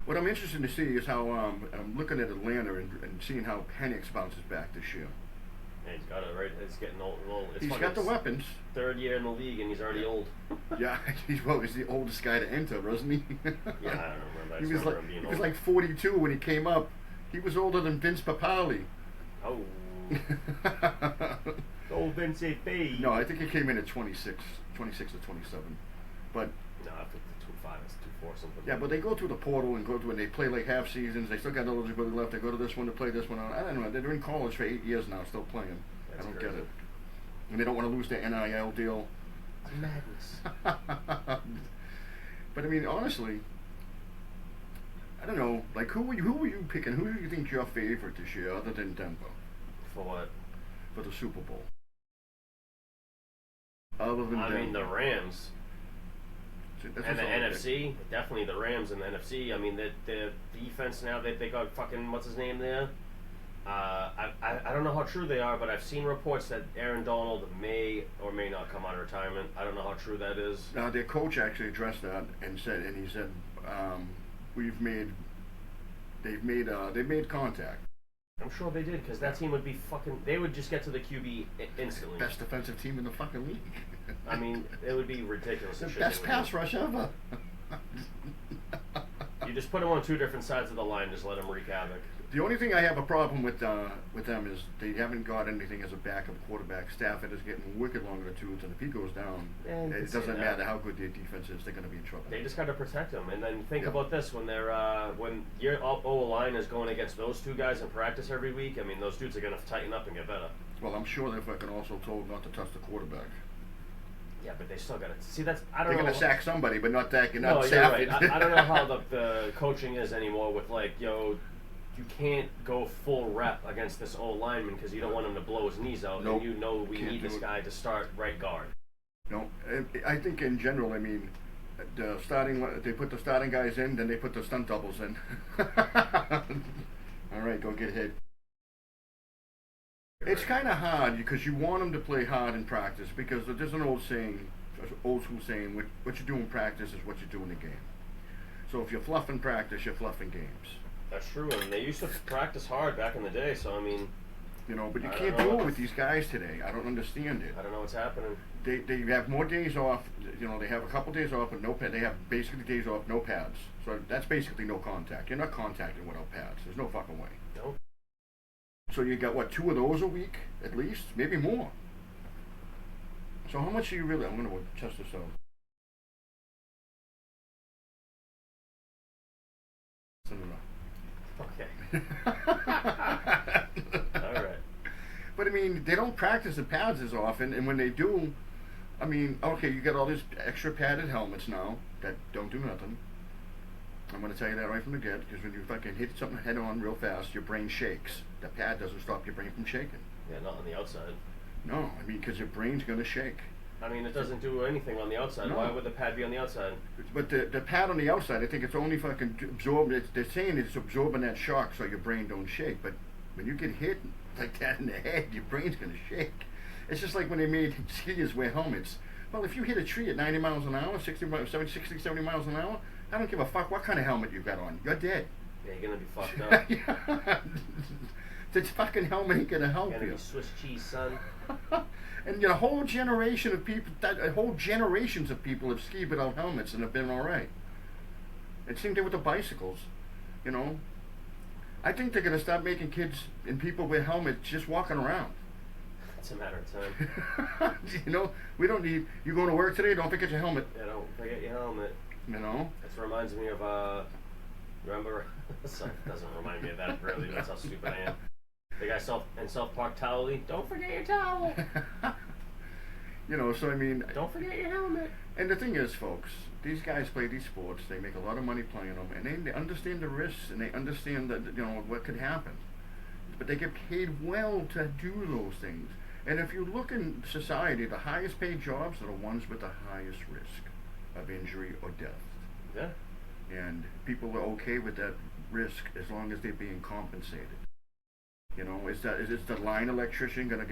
What I'm interested to see is how I'm looking at Atlanta and seeing how Penix bounces back this year. Yeah, he's got it right. He's getting old. Well, he's got the weapons. Third year in the league, and he's already old. Yeah, he's the oldest guy to enter, wasn't he? Yeah, I don't remember. He was like 42 when he came up. He was older than Vince Papali. Oh. Old Vince P. No, I think he came in at 26 or 27. But no, I think the 2.5 is 2.4 something. Yeah, but they go through the portal and they play like half seasons. They still got eligibility left. They go to this one to play this one. I don't know. They're in college for 8 years now, still playing. That's I don't crazy. get it. And they don't want to lose their NIL deal. Madness. But I mean, honestly, I don't know. Like, who were you picking? Who do you think your favorite this year, other than Denver? For what? For the Super Bowl. other than I mean, the Rams. That's And the all NFC, definitely the Rams and the NFC. I mean, the defense now that they got fucking what's his name there. I don't know how true they are, but I've seen reports that Aaron Donald may or may not come out of retirement. I don't know how true that is. Their coach actually addressed that and he said, they've made contact. I'm sure they did, because that team would be fucking. They would just get to the QB instantly. Best defensive team in the fucking league. I mean, it would be ridiculous. The best pass rush ever. You just put them on two different sides of the line, just let them wreak havoc. The only thing I have a problem with them is they haven't got anything as a backup quarterback. Stafford is getting wicked long in the tooth, and if he goes down, it doesn't matter how good their defense is, they're going to be in trouble. They just got to protect him. And then think about this: when when your O-line is going against those two guys in practice every week, I mean, those dudes are going to tighten up and get better. Well, I'm sure they're fucking also told not to touch the quarterback. Yeah, but they still got to see. That's I don't They're know. They're going to sack somebody, but not that. No, not you're right. Stafford. I don't know how the coaching is anymore with you can't go full rep against this old lineman because you don't want him to blow his knees out. Nope. And we need this guy to start right guard. No, I think in general, I mean, they put the starting guys in, then they put the stunt doubles in. All right, go get hit. It's kind of hard because you want them to play hard in practice because there's an old school saying, what you do in practice is what you do in the game. So if you fluff in practice, you're fluffing games. That's true, and they used to practice hard back in the day, so I mean... but you can't do it with these guys today. I don't understand it. I don't know what's happening. They have more days off, they have a couple days off with no pads. They have basically days off, no pads. So that's basically no contact. You're not contacting without pads. There's no fucking way. Nope. So you got, 2 of those a week, at least? Maybe more. So how much do you really... I'm going to test this out. Okay. All right. But I mean, they don't practice the pads as often, and when they do, I mean, okay, you got all these extra padded helmets now that don't do nothing. I'm going to tell you that right from the get, because when you fucking hit something head on real fast, your brain shakes. The pad doesn't stop your brain from shaking. Yeah, not on the outside. No, I mean, because your brain's going to shake. I mean, it doesn't do anything on the outside. No. Why would the pad be on the outside? But the pad on the outside, I think it's only fucking absorbing. They're saying it's absorbing that shock so your brain don't shake. But when you get hit like that in the head, your brain's gonna shake. It's just like when they made skiers wear helmets. Well, if you hit a tree at 90 miles an hour, 60, 70 miles an hour, I don't give a fuck what kind of helmet you got on. You're dead. Yeah, you're gonna be fucked up. Yeah. This fucking helmet ain't gonna help You're gonna you. be Swiss cheese, son. And a whole generation of people, whole generations of people have skied without helmets and have been all right. It seemed to with the bicycles, I think they're going to stop making kids and people with helmets just walking around. It's a matter of time. We don't need, you going to work today, don't forget your helmet. Yeah, don't forget your helmet. That reminds me of, remember, doesn't remind me of that really, that's how stupid I am. The guy in South Park Towel, don't forget your towel. So I mean... Don't forget your helmet. And the thing is, folks, these guys play these sports, they make a lot of money playing them, and they understand the risks, and they understand that, what could happen. But they get paid well to do those things. And if you look in society, the highest paid jobs are the ones with the highest risk of injury or death. Yeah. And people are okay with that risk as long as they're being compensated. Is the line electrician gonna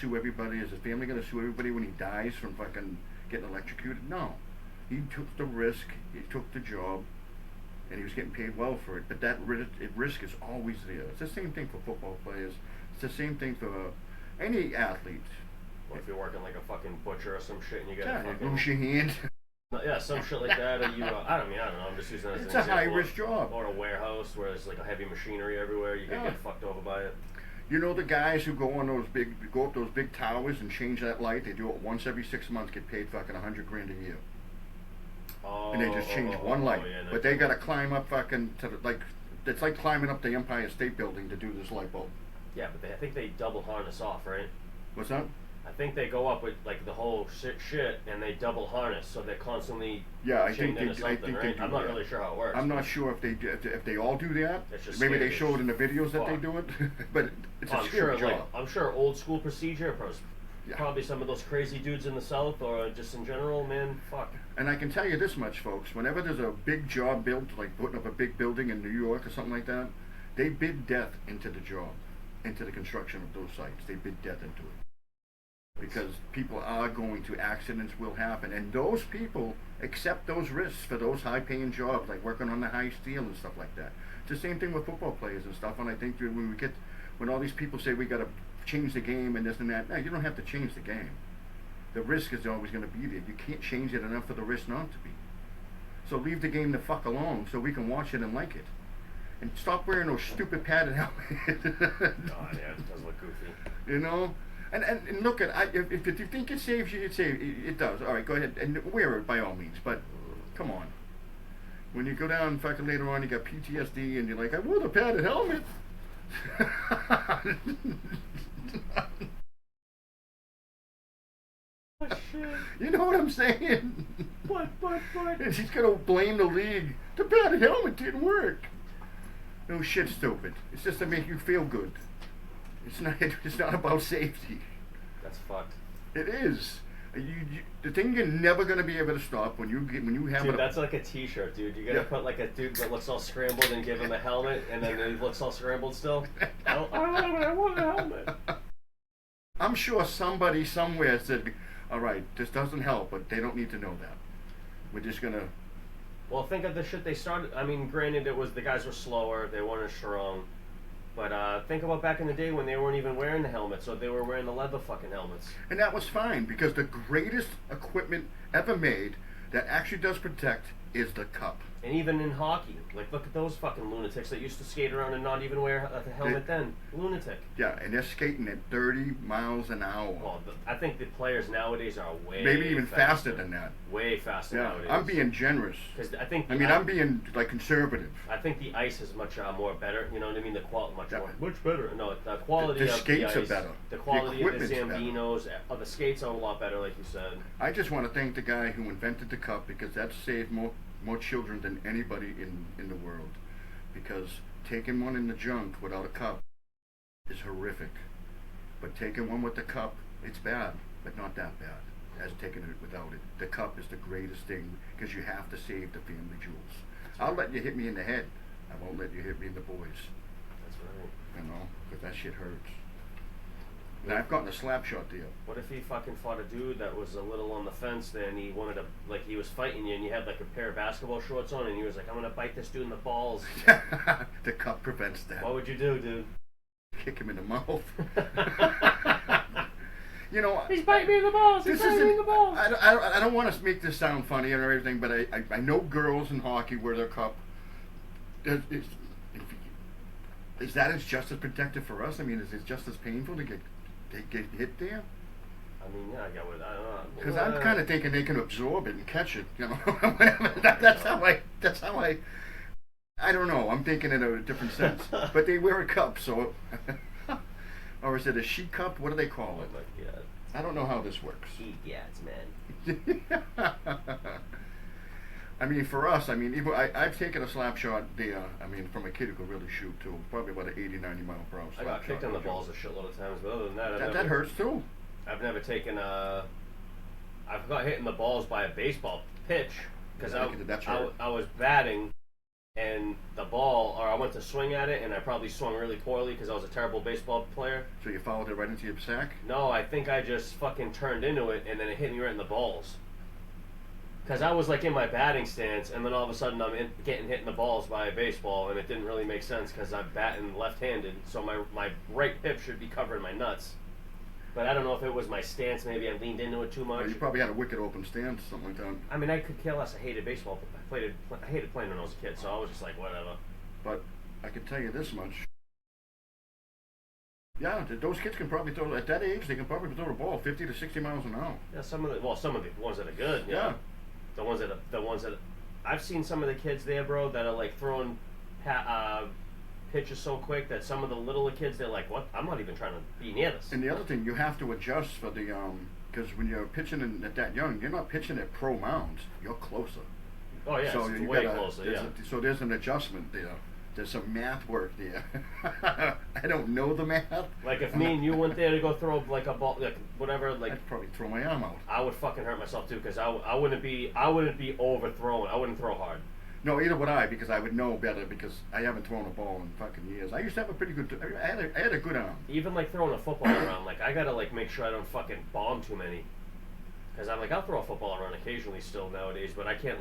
sue everybody? Is his family gonna sue everybody when he dies from fucking getting electrocuted? No. He took the risk, he took the job, and he was getting paid well for it. But that risk is always there. It's the same thing for football players. It's the same thing for any athlete. Well, if you're working like a fucking butcher or some shit and you got you lose your hand. Yeah, some shit like that, or you, I don't know, I'm just using that as an example. It's a high-risk job. Or a warehouse where there's like a heavy machinery everywhere, you can get fucked over by it. You know the guys who go up those big towers and change that light, they do it once every 6 months, get paid fucking $100,000 a year. And they just change one light. Yeah, but they gotta climb up fucking it's like climbing up the Empire State Building to do this light bulb. Yeah, but I think they double harness off, right? What's that? I think they go up with like the whole shit and they double harness, so they're constantly I think they right? do. I'm not really sure how it works. I'm not sure if they all do that. Maybe they show it in the videos that they do it, but it's a scary job. I'm sure old school procedure Yeah. probably some of those crazy dudes in the South or just in general, man, fuck. And I can tell you this much, folks. Whenever there's a big job built, like putting up a big building in New York or something like that, they bid death into the job, into the construction of those sites. They bid death into it. Because people are going to, accidents will happen. And those people accept those risks for those high-paying jobs, like working on the high steel and stuff like that. It's the same thing with football players and stuff. And I think when all these people say we got to change the game and this and that, no, you don't have to change the game. The risk is always going to be there. You can't change it enough for the risk not to be. So leave the game the fuck alone so we can watch it and like it. And stop wearing those stupid padded helmets. Oh, yeah, it does look goofy. You know? And look at, if you think it saves you, it does. All right, go ahead and wear it by all means. But come on. When you go down fucking later on, you got PTSD and you're like, I wore the padded helmet. Oh, shit. You know what I'm saying? But. And she's gonna blame the league. The padded helmet didn't work. No shit, stupid. It's just to make you feel good. It's not about safety. That's fucked. It is. The thing you're never gonna be able to stop when you have. Dude, that's like a T-shirt, dude. You gotta put like a dude that looks all scrambled and give him a helmet, and then he looks all scrambled still. I want a helmet. I'm sure somebody somewhere said, "All right, this doesn't help, but they don't need to know that. We're just gonna." Well, think of the shit they started. I mean, granted, it was the guys were slower, they weren't as strong. But think about back in the day when they weren't even wearing the helmets, so they were wearing the leather fucking helmets. And that was fine, because the greatest equipment ever made that actually does protect is the cup. And even in hockey, like look at those fucking lunatics that used to skate around and not even wear a helmet then. Lunatic. Yeah, and they're skating at 30 miles an hour. Well, I think the players nowadays are way maybe even faster than that. Way faster nowadays. I'm being generous. Because I think I'm being like conservative. I think the ice is much more better. You know what I mean? The quality much better. No, the quality the of skates the ice, are better. The quality of the equipment's Zambinos, of the skates are a lot better, like you said. I just want to thank the guy who invented the cup, because that saved more children than anybody in the world. Because taking one in the junk without a cup is horrific. But taking one with the cup, it's bad, but not that bad as taking it without it. The cup is the greatest thing, because you have to save the family jewels. I'll let you hit me in the head. I won't let you hit me in the boys. That's right. You know, because that shit hurts. And I've gotten a slap shot there. What if he fucking fought a dude that was a little on the fence there and he wanted to, like, he was fighting you and you had like a pair of basketball shorts on and he was like, I'm gonna bite this dude in the balls. The cup prevents that. What would you do, dude? Kick him in the mouth. You know, he's biting me in the balls. He's biting me in the balls. I don't want to make this sound funny and everything, but I know girls in hockey wear their cup. Is that just as protective for us? I mean, is it just as painful to get hit there? I mean, yeah, I get what I don't know. Because I'm kind of thinking they can absorb it and catch it. You know, that's how I. I don't know. I'm thinking in a different sense. But they wear a cup, so. Or is it a she cup? What do they call it? Yeah. I don't know how this works. Yes, man. I mean, for us, I mean, I've taken a slap shot there, I mean, from a kid who could really shoot, too. Probably about an 80, 90 mile per hour slap shot. I got kicked on the balls a shitload of times, but other than that, that hurts, too. I've never taken I've got hit in the balls by a baseball pitch, because I was batting, and the ball, or I went to swing at it, and I probably swung really poorly because I was a terrible baseball player. So you followed it right into your sack? No, I think I just fucking turned into it, and then it hit me right in the balls. Because I was like in my batting stance, and then all of a sudden I'm getting hit in the balls by a baseball, and it didn't really make sense because I'm batting left-handed, so my right hip should be covering my nuts. But I don't know if it was my stance. Maybe I leaned into it too much. Well, you probably had a wicked open stance, something like that. I mean, I could care less. I hated baseball. I hated playing when I was a kid, so I was just like, whatever. But I can tell you this much. Yeah, those kids can probably throw, at that age, they can probably throw the ball 50 to 60 miles an hour. Yeah, some of the ones that are good, yeah. The ones that I've seen some of the kids there, bro, that are like throwing pitches so quick that some of the littler kids, they're like, what? I'm not even trying to be near this. And the other thing, you have to adjust for the, because when you're pitching at that young, you're not pitching at pro mounds, you're closer. Oh, yeah, so it's way closer, yeah. So there's an adjustment there there's some math work there. I don't know the math. Like if me and you went there to go throw like a ball, like whatever, like I'd probably throw my arm out. I would fucking hurt myself too, because I wouldn't be overthrowing. I wouldn't throw hard. No, either would I, because I would know better, because I haven't thrown a ball in fucking years. I used to have a pretty good. I had a good arm. Even like throwing a football around, like I gotta like make sure I don't fucking bomb too many. Because I'm like, I'll throw a football around occasionally still nowadays, but I can't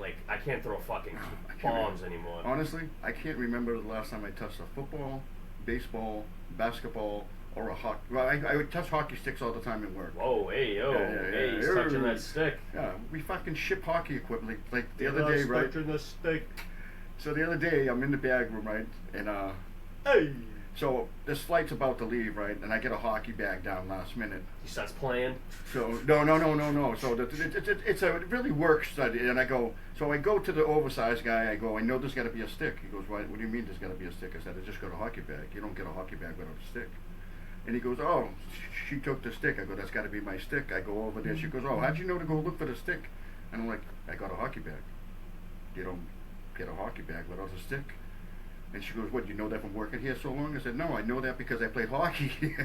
throw fucking bombs anymore. Honestly, I can't remember the last time I touched a football, baseball, basketball, or a hockey. Well, I would touch hockey sticks all the time at work. Whoa, hey, yo, hey, he's touching that stick. Yeah, we fucking ship hockey equipment like the other day, right? Touching the stick. So the other day, I'm in the bag room, right, and Hey. So this flight's about to leave, right, and I get a hockey bag down last minute. He starts playing. So no. So it really works. And I go to the oversized guy. I go, I know there's got to be a stick. He goes, what do you mean there's got to be a stick? I said, I just got a hockey bag. You don't get a hockey bag without a stick. And he goes, oh, she took the stick. I go, that's got to be my stick. I go over there. She goes, oh, how'd you know to go look for the stick? And I'm like, I got a hockey bag. You don't get a hockey bag without a stick. And she goes, what, you know that from working here so long? I said, no, I know that because I played hockey.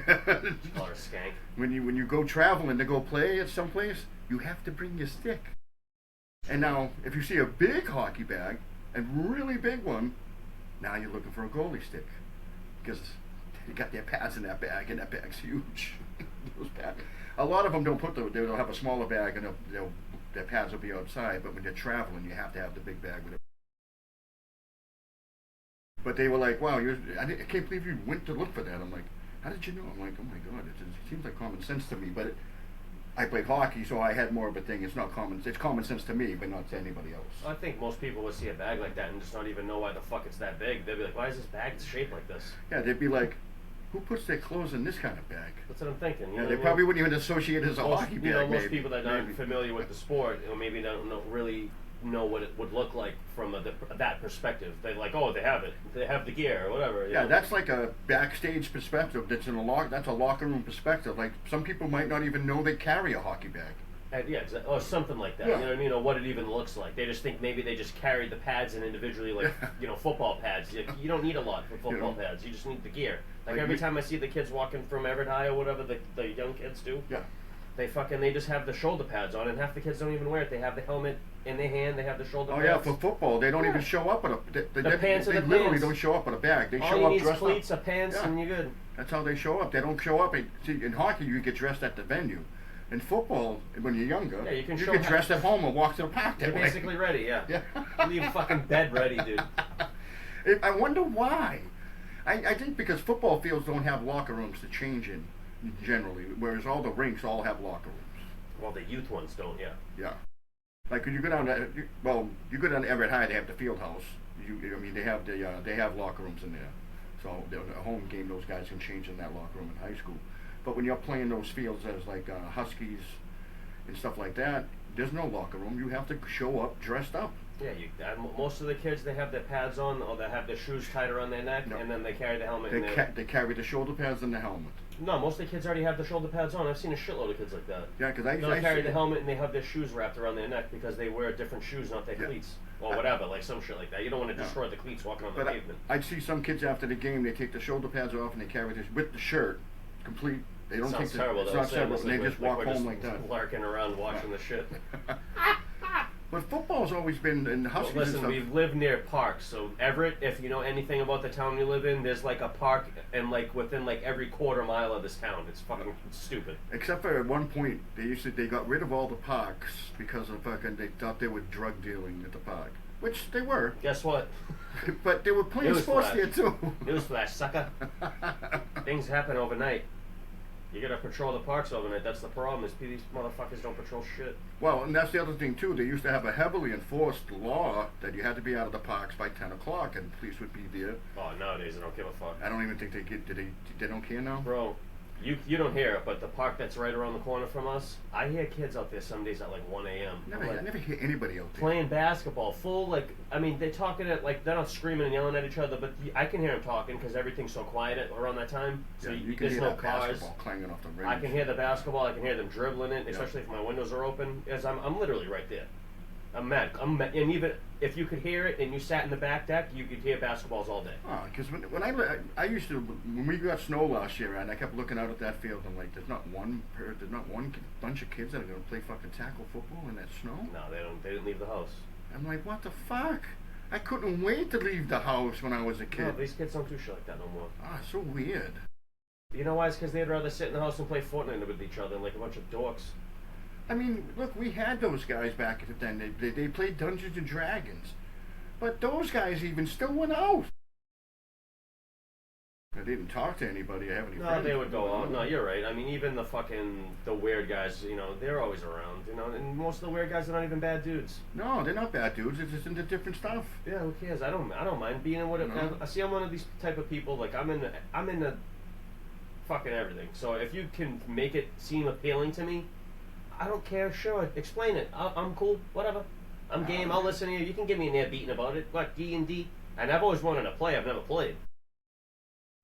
Call her skank. When you go traveling to go play at someplace, you have to bring your stick. And now, if you see a big hockey bag, and really big one, now you're looking for a goalie stick. Because they got their pads in that bag, and that bag's huge. Those pads. A lot of them they'll have a smaller bag, and their pads will be outside, but when you're traveling, you have to have the big bag with it. But they were like, wow, I can't believe you went to look for that. I'm like, how did you know? I'm like, oh my God, it seems like common sense to me. But I played hockey, so I had more of a thing. It's common sense to me, but not to anybody else. I think most people would see a bag like that and just not even know why the fuck it's that big. They'd be like, why is this bag shaped like this? Yeah, they'd be like, who puts their clothes in this kind of bag? That's what I'm thinking. They probably wouldn't even associate it as a hockey bag. Most people that aren't familiar with the sport, maybe don't really know what it would look like from that perspective. They're like, oh, they have it. They have the gear or whatever. Yeah, that's like a backstage perspective. That's a locker room perspective. Like some people might not even know they carry a hockey bag. Yeah, exactly. Or something like that. Yeah. You know what it even looks like. They just think maybe they just carry the pads in individually, like football pads. You don't need a lot for football pads. You just need the gear. Like every time I see the kids walking from Everett High or whatever, the young kids do. Yeah. They just have the shoulder pads on, and half the kids don't even wear it. They have the helmet in their hand. They have the shoulder pads. Oh yeah, for football, they don't even show up with the pants. They literally don't show up with a bag. They show up dressed up. All you need is cleats, a pants, and you're good. That's how they show up. They don't show up. In hockey, you get dressed at the venue. In football, when you're younger, you get dressed at home and walk to the park. You're basically ready. Yeah. Leave fucking bed ready, dude. I wonder why. I think because football fields don't have locker rooms to change in generally, whereas all the rinks all have locker rooms. Well, the youth ones don't, yeah. Yeah. Like when you go down to Everett High, they have the field house. They have locker rooms in there. So a home game, those guys can change in that locker room in high school. But when you're playing those fields as like Huskies and stuff like that, there's no locker room. You have to show up dressed up. Yeah, most of the kids, they have their pads on, or they have their shoes tied around their neck, and then they carry the helmet. They carry the shoulder pads and the helmet. No, most of the kids already have the shoulder pads on. I've seen a shitload of kids like that. Yeah, because they carry the helmet and they have their shoes wrapped around their neck because they wear different shoes, not their cleats. Or whatever, like some shit like that. You don't want to destroy the cleats walking on the pavement. I'd see some kids after the game, they take the shoulder pads off and they carry this with the shirt, complete. They don't Sounds take terrible. It's not terrible. They just walk home like that. Larking around watching the shit. But football's always been in Huskies. Well, listen, we live near parks, so Everett, if you know anything about the town you live in, there's like a park and like within like every quarter mile of this town. It's fucking stupid. Except for at one point, they got rid of all the parks because of they thought they were drug dealing at the park, which they were. Guess what? But they were playing sports there too. Newsflash, sucker. Things happen overnight. You gotta patrol the parks overnight. That's the problem. Is these motherfuckers don't patrol shit. Well, and that's the other thing too. They used to have a heavily enforced law that you had to be out of the parks by 10 o'clock, and police would be there. Oh, nowadays they don't give a fuck. I don't even think they don't care now. Bro, you don't hear it, but the park that's right around the corner from us, I hear kids out there some days at like 1 a.m. I never hear anybody out there playing basketball. They're talking they're not screaming and yelling at each other, but I can hear them talking because everything's so quiet around that time. So you can there's hear no that cars. basketball clanging off the rim. I can hear the basketball. I can hear them dribbling it, especially if my windows are open. As I'm literally right there. I'm mad. And even if you could hear it and you sat in the back deck, you could hear basketballs all day. Oh, because when I used to, when we got snow last year, and I kept looking out at that field, I'm like, there's not one bunch of kids that are going to play fucking tackle football in that snow. No, they don't. They didn't leave the house. I'm like, what the fuck? I couldn't wait to leave the house when I was a kid. No, these kids don't do shit like that no more. Ah, so weird. You know why? It's because they'd rather sit in the house and play Fortnite with each other like a bunch of dorks. I mean, look, we had those guys back then. They played Dungeons and Dragons. But those guys even still went out. I didn't talk to anybody. I have any friends. No, they would go out. No, you're right. I mean, even the weird guys, you know, they're always around, you know, and most of the weird guys are not even bad dudes. No, they're not bad dudes. They're just into different stuff. Yeah, who cares? I don't mind being in whatever. I see, I'm one of these type of people. Like I'm in the fucking everything. So if you can make it seem appealing to me, I don't care. Sure, explain it. I'm cool. Whatever. I'm game. I'll listen to you. You can get me in there beating about it. What, D&D? And I've always wanted to play. I've never played.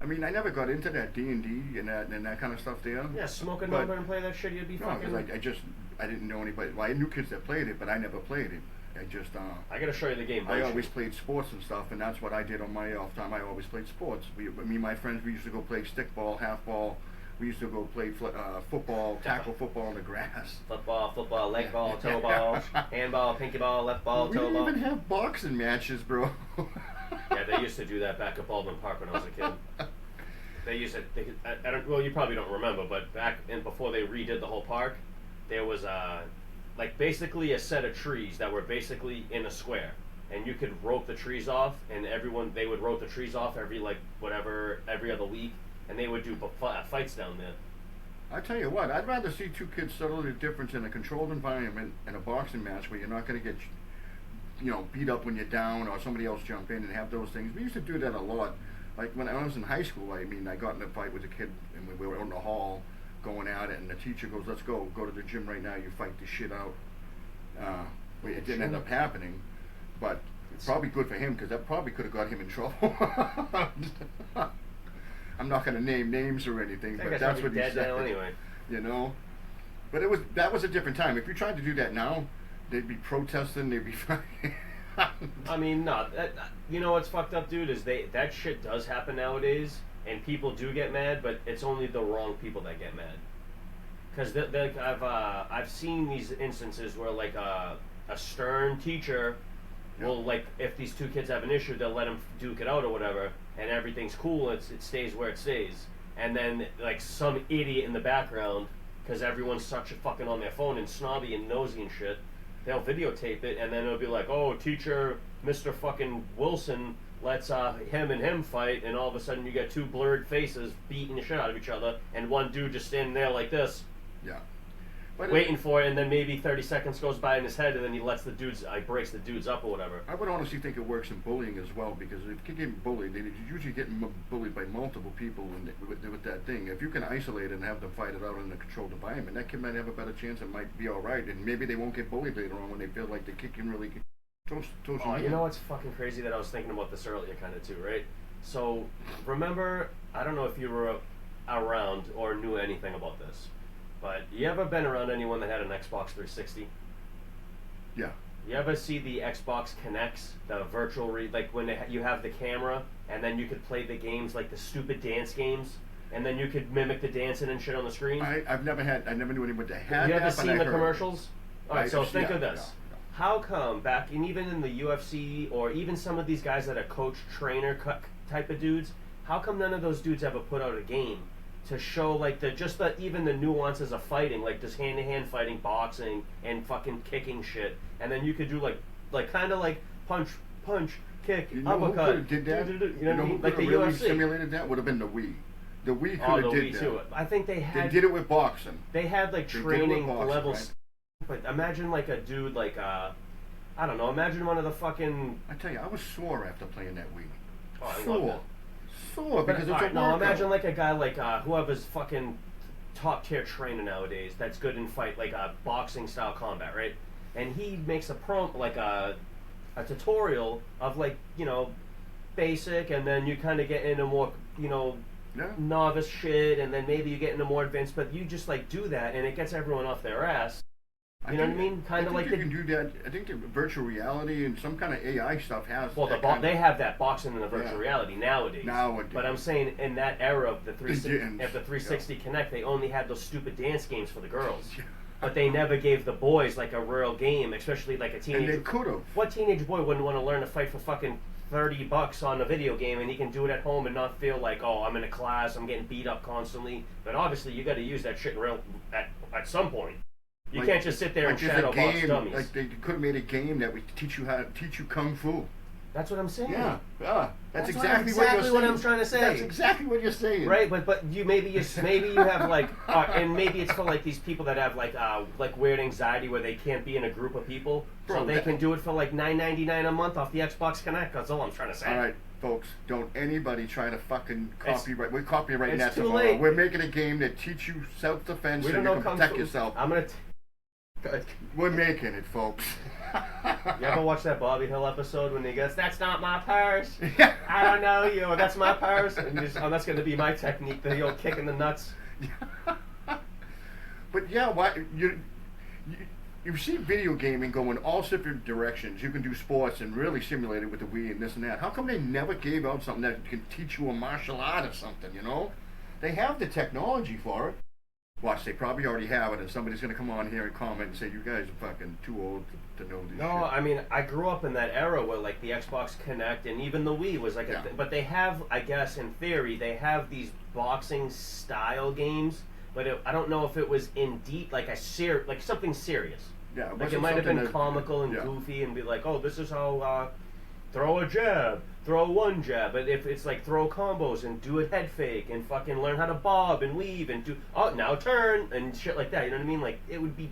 I mean, I never got into that D&D and that kind of stuff there. Yeah, smoke a number and play that shit. You'd be fucking. No, because I didn't know anybody. Well, I knew kids that played it, but I never played it. I gotta show you the game. I always played sports and stuff, and that's what I did on my off time. I always played sports. Me and my friends, we used to go play stickball, halfball. We used to go play football, tackle football on the grass. Football, leg ball, toe ball, handball, pinky ball, left ball, toe ball. We didn't even have boxing matches, bro. Yeah, they used to do that back at Baldwin Park when I was a kid. They used to. I don't. Well, you probably don't remember, but back before they redid the whole park, there was like basically a set of trees that were basically in a square, and you could rope the trees off, and they would rope the trees off every other week. And they would do fights down there. I tell you what, I'd rather see two kids settle the difference in a controlled environment and a boxing match where you're not going to get, beat up when you're down or somebody else jump in and have those things. We used to do that a lot. Like when I was in high school, I mean, I got in a fight with a kid and we were in the hall going at it, and the teacher goes, "Let's go to the gym right now. You fight this shit out." It didn't end up happening, but it's probably good for him because that probably could have got him in trouble. I'm not going to name names or anything, but that's what he said. Now anyway. But that was a different time. If you tried to do that now, they'd be protesting. They'd be fighting. I mean, no. You know what's fucked up, dude? Is that shit does happen nowadays, and people do get mad, but it's only the wrong people that get mad. Because I've seen these instances where like a stern teacher. Well, like, if these two kids have an issue, they'll let them duke it out or whatever, and everything's cool, and it stays where it stays. And then, like, some idiot in the background, because everyone's such a fucking on their phone and snobby and nosy and shit, they'll videotape it, and then it'll be like, oh, teacher Mr. fucking Wilson lets him and him fight, and all of a sudden you get two blurred faces beating the shit out of each other, and one dude just standing there like this. Yeah. Waiting for it, and then maybe 30 seconds goes by in his head, and then he lets breaks the dudes up or whatever. I would honestly think it works in bullying as well, because if you get bullied, they're usually getting bullied by multiple people with that thing. If you can isolate it and have them fight it out in a controlled environment, that kid might have a better chance. It might be all right, and maybe they won't get bullied later on when they feel like they're kicking really toast. You know what's fucking crazy that I was thinking about this earlier kind of too, right? So, remember, I don't know if you were around or knew anything about this, but you ever been around anyone that had an Xbox 360? Yeah. You ever see the Xbox Connects, the virtual like when you have the camera and then you could play the games like the stupid dance games, and then you could mimic the dancing and shit on the screen? I never knew anyone that had that. You ever seen the commercials? All right, so think of this. Yeah. How come back even in the UFC or even some of these guys that are coach trainer type of dudes, how come none of those dudes ever put out a game to show like even the nuances of fighting, like this hand-to-hand fighting, boxing, and fucking kicking shit, and then you could do like kind of like punch, kick, uppercut. Who did that? You know what I mean? Like the really UFC. Simulated that would have been the Wii. The Wii could have did that. Too. I think they did it with boxing. They had like training levels. Right? But imagine like a dude like I don't know. Imagine one of the fucking. I tell you, I was sore after playing that Wii. Oh, I love that. Sore because it's a workout. Now imagine like a guy like whoever's fucking top tier trainer nowadays that's good in fight like boxing style combat, right? And he makes a tutorial of like basic, and then you kind of get into more novice shit, and then maybe you get into more advanced, but you just like do that and it gets everyone off their ass. You know what I mean? Kind of like you can do that. I think the virtual reality and some kind of AI stuff has. Well, they have that boxing in the virtual reality nowadays. But I'm saying in that era of the 360 Connect, they only had those stupid dance games for the girls. But they never gave the boys like a real game, especially like a teenager. And they could have. What teenage boy wouldn't want to learn to fight for fucking $30 on a video game, and he can do it at home and not feel like, oh, I'm in a class, I'm getting beat up constantly. But obviously, you got to use that shit at some point. You can't just sit there and shadow box dummies. Like they could have made a game that would teach you kung fu. That's what I'm saying. Yeah, that's exactly what I'm trying to say. That's exactly what you're saying. Right, but you maybe you have like, and maybe it's for like these people that have like weird anxiety where they can't be in a group of people, so they can do it for like $9.99 a month off the Xbox Connect. That's all I'm trying to say. All right, folks, don't anybody try to fucking copyright. We're copyrighting that too tomorrow. late. We're making a game that teach you self-defense so you can protect yourself. We're making it, folks. You ever watch that Bobby Hill episode when he goes, "That's not my purse. I don't know you. Or, that's my purse." And that's going to be my technique, the old kick in the nuts. But yeah, why you see video gaming go in all different directions. You can do sports and really simulate it with the Wii and this and that. How come they never gave out something that can teach you a martial art or something? You know, they have the technology for it. Watch, they probably already have it, and somebody's going to come on here and comment and say, you guys are fucking too old to know this shit. No, I mean, I grew up in that era where, like, the Xbox Connect and even the Wii was like a thing. But they have, I guess, in theory, they have these boxing-style games, but I don't know if it was in deep, like something serious. Yeah, like, it might have been comical and goofy and be like, oh, this is how, throw a jab, throw one jab. But if it's like throw combos and do a head fake and fucking learn how to bob and weave and do, now turn and shit like that, you know what I mean? Like, it would be,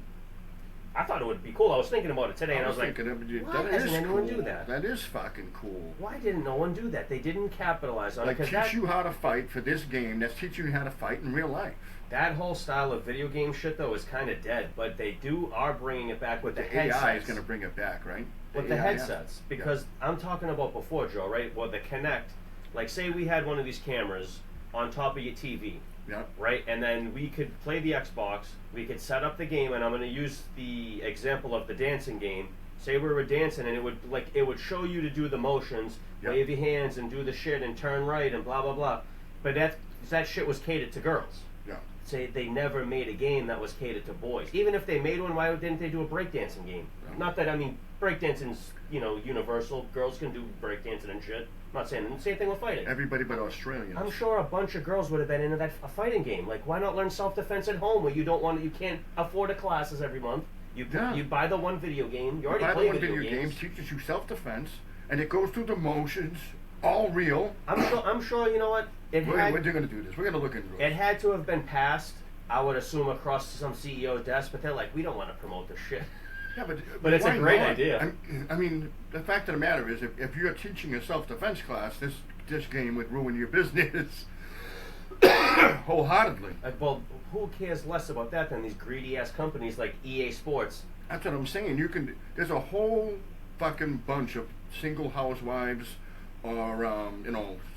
I thought it would be cool. I was thinking about it today and I was like, why doesn't anyone do that? That is fucking cool. Why didn't no one do that? They didn't capitalize on it. Like, teach you how to fight for this game that's teaching you how to fight in real life. That whole style of video game shit, though, is kind of dead, but they are bringing it back with the headsets. AI is going to bring it back, right? With the headsets, because I'm talking about before, Joe, right? Well, the Kinect, like, say we had one of these cameras on top of your TV, right? And then we could play the Xbox, we could set up the game, and I'm going to use the example of the dancing game. Say we were dancing, and it would show you to do the motions, wave your hands, and do the shit, and turn right, and blah blah blah. But that shit was catered to girls. Yeah. Say they never made a game that was catered to boys. Even if they made one, why didn't they do a breakdancing game? Yeah. Not that, I mean, breakdancing's, universal. Girls can do breakdancing and shit. I'm not saying the same thing with fighting. Everybody but Australians. I'm sure a bunch of girls would have been into a fighting game. Like, why not learn self-defense at home where you can't afford the classes every month? You buy the one video game. You already play video games. Teaches you self-defense, and it goes through the motions, all real. I'm sure. You know what? We're going to do this. We're going to look into it. It had to have been passed, I would assume, across some CEO's desk, but they're like, we don't want to promote this shit. Yeah, but it's a great idea. I mean, the fact of the matter is, if you're teaching a self-defense class, this game would ruin your business wholeheartedly. Well, who cares less about that than these greedy-ass companies like EA Sports? That's what I'm saying. There's a whole fucking bunch of single housewives or,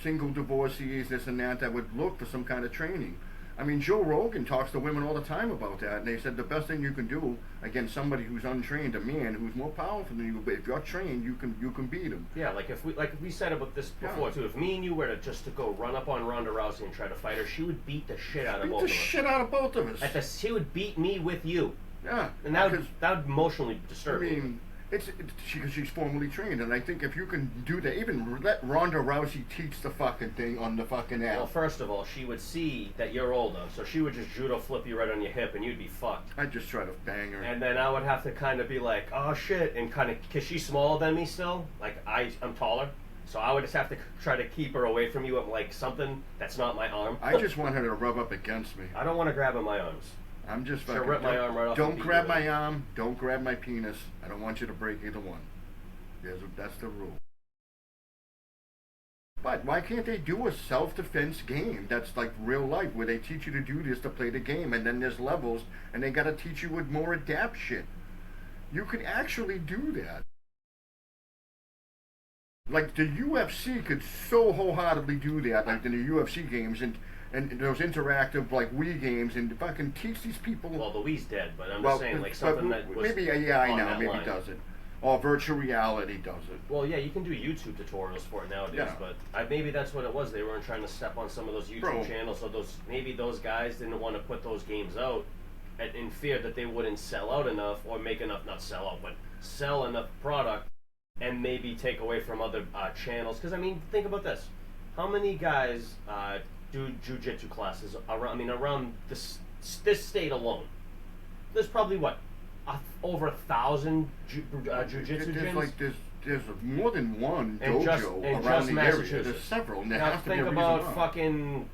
single divorcees, this and that would look for some kind of training. I mean, Joe Rogan talks to women all the time about that, and they said the best thing you can do against somebody who's untrained, a man who's more powerful than you, but if you're trained, you can beat him. Yeah, like if we said about this before too. If me and you were to go run up on Ronda Rousey and try to fight her, she would beat the shit out of both of us. Beat the shit out of both of us. She would beat me with you. Yeah, and that would emotionally disturb me. I mean, she's formally trained, and I think if you can do that, even let Ronda Rousey teach the fucking thing on the fucking app. Well, first of all, she would see that you're older, so she would just judo flip you right on your hip, and you'd be fucked. I'd just try to bang her. And then I would have to kind of be like, oh shit, and kind of, because she's smaller than me still, like I'm taller, so I would just have to try to keep her away from you at like something that's not my arm. I just want her to rub up against me. I don't want to grab in my arms. I'm just fucking. She'll rip my arm right off. Don't grab my arm. Don't grab my penis. I don't want you to break either one. That's the rule. But why can't they do a self-defense game that's like real life, where they teach you to do this to play the game, and then there's levels, and they gotta teach you with more adapt shit. You could actually do that. Like the UFC could so wholeheartedly do that, like in the UFC games, and and those interactive like Wii games and fucking teach these people. Well, the Wii's dead, but I'm just saying like something that was maybe I on know that maybe line. does it, or virtual reality does it. Well, yeah, you can do YouTube tutorials for it nowadays, Yeah. but maybe that's what it was. They weren't trying to step on some of those YouTube channels, so maybe those guys didn't want to put those games out in fear that they wouldn't sell out enough or make enough, not sell out, but sell enough product and maybe take away from other channels. Because, I mean, think about this. How many guys do jiu-jitsu classes around this state alone? There's probably, what, over 1,000 jiu-jitsu gyms? There's more than one And dojo just around the area. Massachusetts. There's several, and there Now has to be a think reason about why. fucking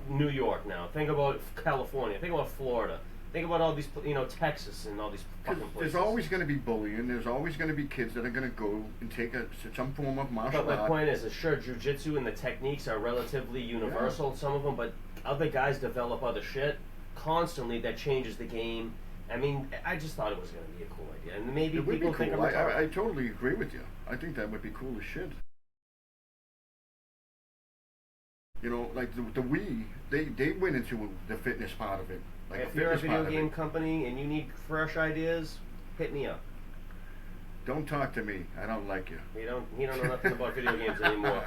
New York now. Think about California. Think about Florida. Think about all these, Texas and all these fucking places. There's always going to be bullying. There's always going to be kids that are going to go and take some form of martial But art. my point is, sure, jiu-jitsu and the techniques are relatively universal, some of them, but other guys develop other shit constantly that changes the game. I mean, I just thought it was going to be a cool idea, and maybe It would people be think cool. I'm retarded. I totally agree with you. I think that would be cool as shit. Like the Wii, they went into the fitness part of it. Like If you're a video game company and you need fresh ideas, hit me up. Don't talk to me. I don't like you. He don't know nothing about video games anymore.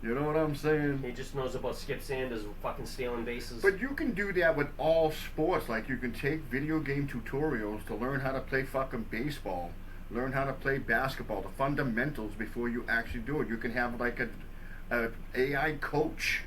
You know what I'm saying? He just knows about Skip Sanders fucking stealing bases. But you can do that with all sports. Like you can take video game tutorials to learn how to play fucking baseball, learn how to play basketball, the fundamentals before you actually do it. You can have like a AI coach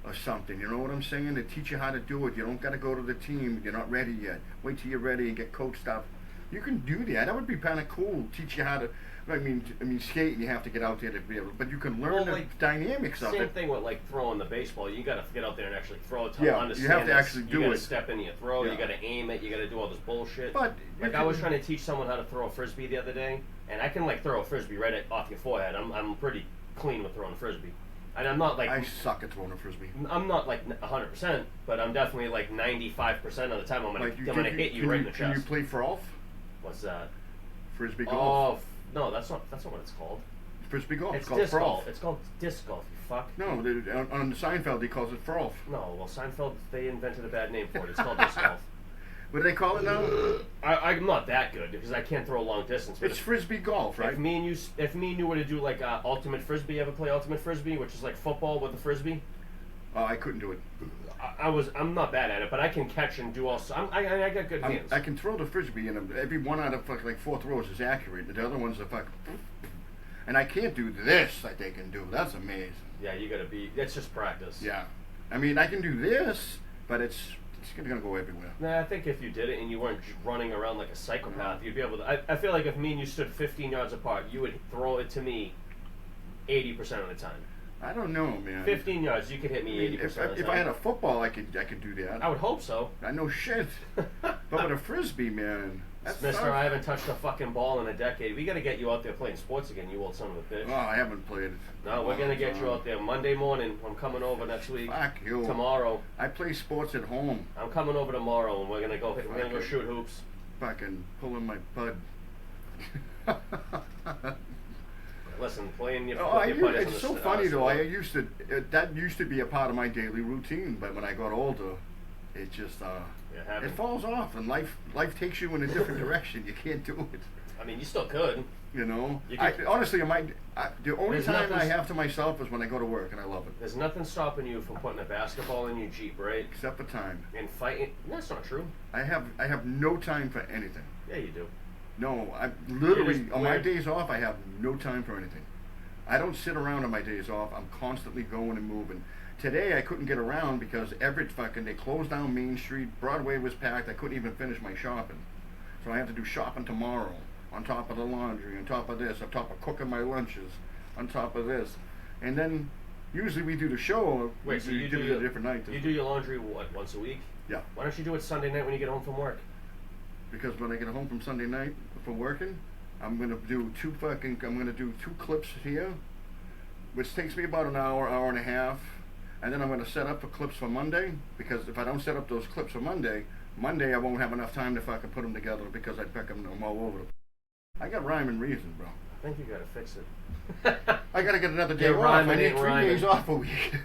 or something. You know what I'm saying? To teach you how to do it. You don't got to go to the team. You're not ready yet. Wait till you're ready and get coached up. You can do that. That would be kind of cool. Teach you how to. I mean, skating. You have to get out there to be able. But you can learn the dynamics of it. Same thing with like throwing the baseball. You got to get out there and actually throw it. To Yeah, understand you have to this. actually do You got it. to step in your throw. Yeah. You got to aim it. You got to do all this bullshit. But like I was trying to teach someone how to throw a frisbee the other day, and I can like throw a frisbee right off your forehead. I'm pretty clean with throwing a frisbee. And I'm not like I suck at throwing a frisbee. I'm not like 100%, but I'm definitely like 95% of the time I'm gonna hit you right in the chest. Can you play frolf? What's that? Frisbee golf. Oh no, that's not what it's called. Frisbee golf. It's called disc frolf. golf. It's called disc golf. You fuck. No, on Seinfeld he calls it frolf. No, well Seinfeld they invented a bad name for it. It's called disc golf. What do they call it now? I'm not that good because I can't throw a long distance. But It's frisbee golf, right? If me and you were to do like ultimate frisbee, you ever play ultimate frisbee, which is like football with a frisbee? I couldn't do it. I'm not bad at it, but I can catch and do all. I got good hands. I can throw the frisbee, and every one out of like 4 throws is accurate. The other ones are fuck. And I can't do this like they can do. That's amazing. Yeah, you gotta be. It's just practice. Yeah, I mean I can do this, but it's gonna go everywhere. Nah, I think if you did it and you weren't running around like a psychopath, you'd be able to. I feel like if me and you stood 15 yards apart, you would throw it to me 80% of the time. I don't know, man. 15 yards, you could hit me 80% of the time. If I had a football, I could do that. I would hope so. I know shit. But with a frisbee, man. That's Mister, tough. I haven't touched a fucking ball in a decade. We gotta get you out there playing sports again, you old son of a bitch. Oh, I haven't played it. No, we're gonna get you out there Monday morning. I'm coming over next week. Fuck you. Tomorrow. I play sports at home. I'm coming over tomorrow, and we're gonna go shoot hoops. Fucking pulling my bud. Listen, playing your, It's so funny though. That used to be a part of my daily routine, but when I got older, it just it falls off, and life takes you in a different direction. You can't do it. I mean, you still could. You know, honestly, the only time I have to myself is when I go to work, and I love it. There's nothing stopping you from putting a basketball in your Jeep, right? Except for time. And fighting. That's not true. I have no time for anything. Yeah, you do. No, I literally on my days off I have no time for anything. I don't sit around on my days off. I'm constantly going and moving. Today I couldn't get around because Everett they closed down Main Street. Broadway was packed. I couldn't even finish my shopping, so I have to do shopping tomorrow. On top of the laundry, on top of this, on top of cooking my lunches, on top of this, and then usually we do the show. Wait, so you do it a different night. You do your laundry what, once a week? Yeah. Why don't you do it Sunday night when you get home from work? Because when I get home from Sunday night from working, I'm gonna do two clips here, which takes me about an hour and a half, and then I'm gonna set up for clips for Monday. Because if I don't set up those clips for Monday I won't have enough time to fucking put them together because I'm all over the place. I got rhyme and reason, bro. think you gotta fix it. I gotta get another day Your off. rhyming I need ain't 3 rhyming. days off a week.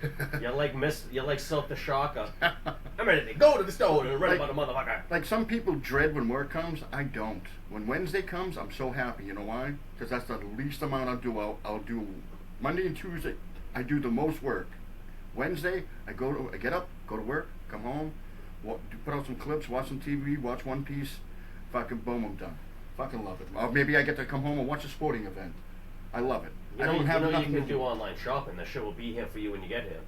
You're like Silk the Shocker. I'm ready to go to the store and read about a motherfucker. Like some people dread when work comes, I don't. When Wednesday comes, I'm so happy. You know why? Because that's the least amount I'll do. I'll do Monday and Tuesday. I do the most work. Wednesday, I get up, go to work, come home, put out some clips, watch some TV, watch One Piece. Fucking boom, I'm done. Fucking love it. Or maybe I get to come home and watch a sporting event. I love it. You know you can do online shopping. That shit will be here for you when you get here.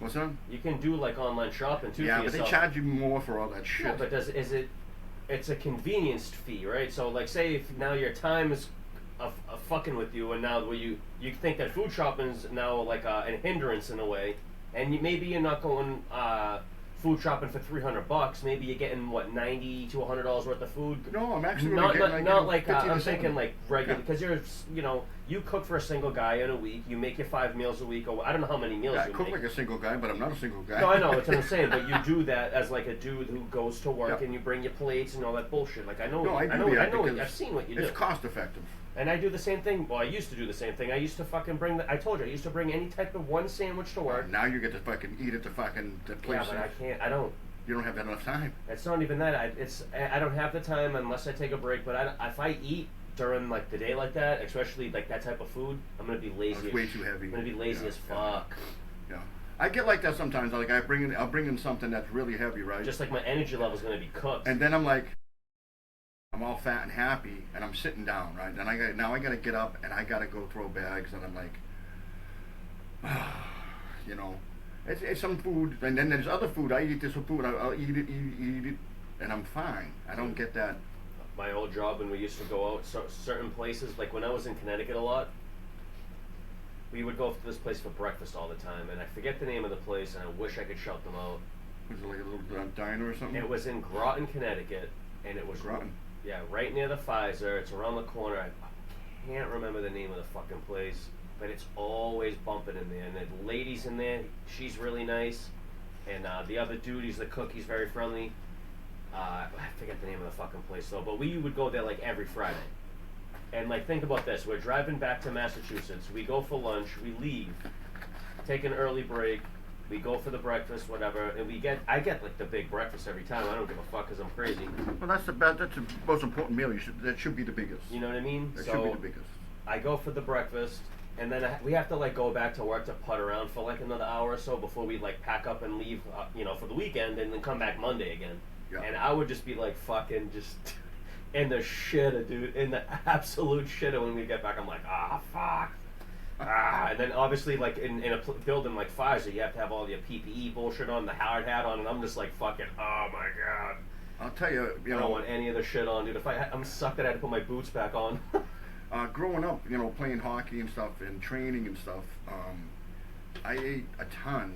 What's that? You can do like online shopping too. Yeah, for but yourself. they charge you more for all that shit. Yeah, but it's a convenience fee, right? So like, say if now your time is fucking with you, and now you think that food shopping is now like a hindrance in a way, and maybe you're not going food shopping for $300. Maybe you're getting what, $90 to $100 worth of food. No, I'm actually not like 50 to I'm 70. thinking like regular, because you cook for a single guy in a week. You make your 5 meals a week, or I don't know how many meals Yeah, I you cook make. like a single guy, but I'm not a single guy. No, I know, that's what I'm saying, but you do that as like a dude who goes to work Yep. and you bring your plates and all that bullshit. Like I know, No, I do know, that I know. because I've seen what you do. It's cost effective. And I do the same thing. Well, I used to do the same thing. I used to fucking bring I told you, I used to bring any type of one sandwich to work. Now you get to fucking eat at the place. Yeah, but I can't. I don't. You don't have enough time. It's not even that. I don't have the time unless I take a break. But if I eat during like the day like that, especially like that type of food, I'm gonna be lazy. It's way too heavy. I'm gonna be lazy as fuck. Yeah. I get like that sometimes. Like I'll bring in something that's really heavy, right? Just like my energy level's gonna be cooked. And then I'm like, I'm all fat and happy, and I'm sitting down, right? And I gotta get up and I gotta go throw bags, and I'm like, you know, it's some food, and then there's other food. I eat this food, I'll eat it, and I'm fine. I don't get that. My old job, when we used to go out certain places, like when I was in Connecticut a lot, we would go to this place for breakfast all the time, and I forget the name of the place, and I wish I could shout them out. Was it like a little diner or something? It was in Groton, Connecticut, and it was Groton. Yeah, right near the Pfizer. It's around the corner. I can't remember the name of the fucking place, but it's always bumping in there. And the lady's in there. She's really nice, and the other dude, he's the cook. He's very friendly. I forget the name of the fucking place though. But we would go there like every Friday. And like, think about this: we're driving back to Massachusetts. We go for lunch. We leave, take an early break. We go for the breakfast, whatever, and I get like the big breakfast every time. I don't give a fuck because I'm crazy. Well, that's the most important meal. That should be the biggest. You know what I mean? That should be the biggest. I go for the breakfast, and then we have to like go back to work to putt around for like another hour or so before we like pack up and leave, for the weekend, and then come back Monday again. Yeah. And I would just be like fucking just in the shitter, dude, in the absolute shitter when we get back. I'm like, fuck. And then obviously like in a building like Pfizer, you have to have all your PPE bullshit on, the hard hat on, and I'm just like fucking, oh my god. I'll tell you, I don't want any of the shit on, dude. I'm sucked that I had to put my boots back on. Growing up, playing hockey and stuff and training and stuff, I ate a ton.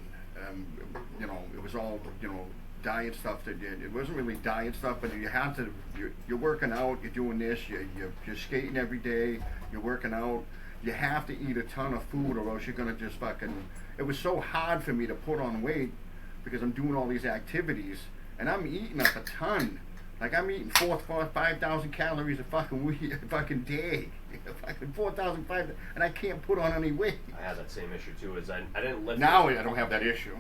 It was all, diet stuff that did. It wasn't really diet stuff, but you have to, you're working out, you're doing this, you're skating every day, you're working out. You have to eat a ton of food or else you're going to just fucking... It was so hard for me to put on weight because I'm doing all these activities and I'm eating up a ton. Like I'm eating 5,000 calories a fucking day. Fucking 4,000, 5,000, and I can't put on any weight. I had that same issue too. I didn't lift. Now I don't have that issue.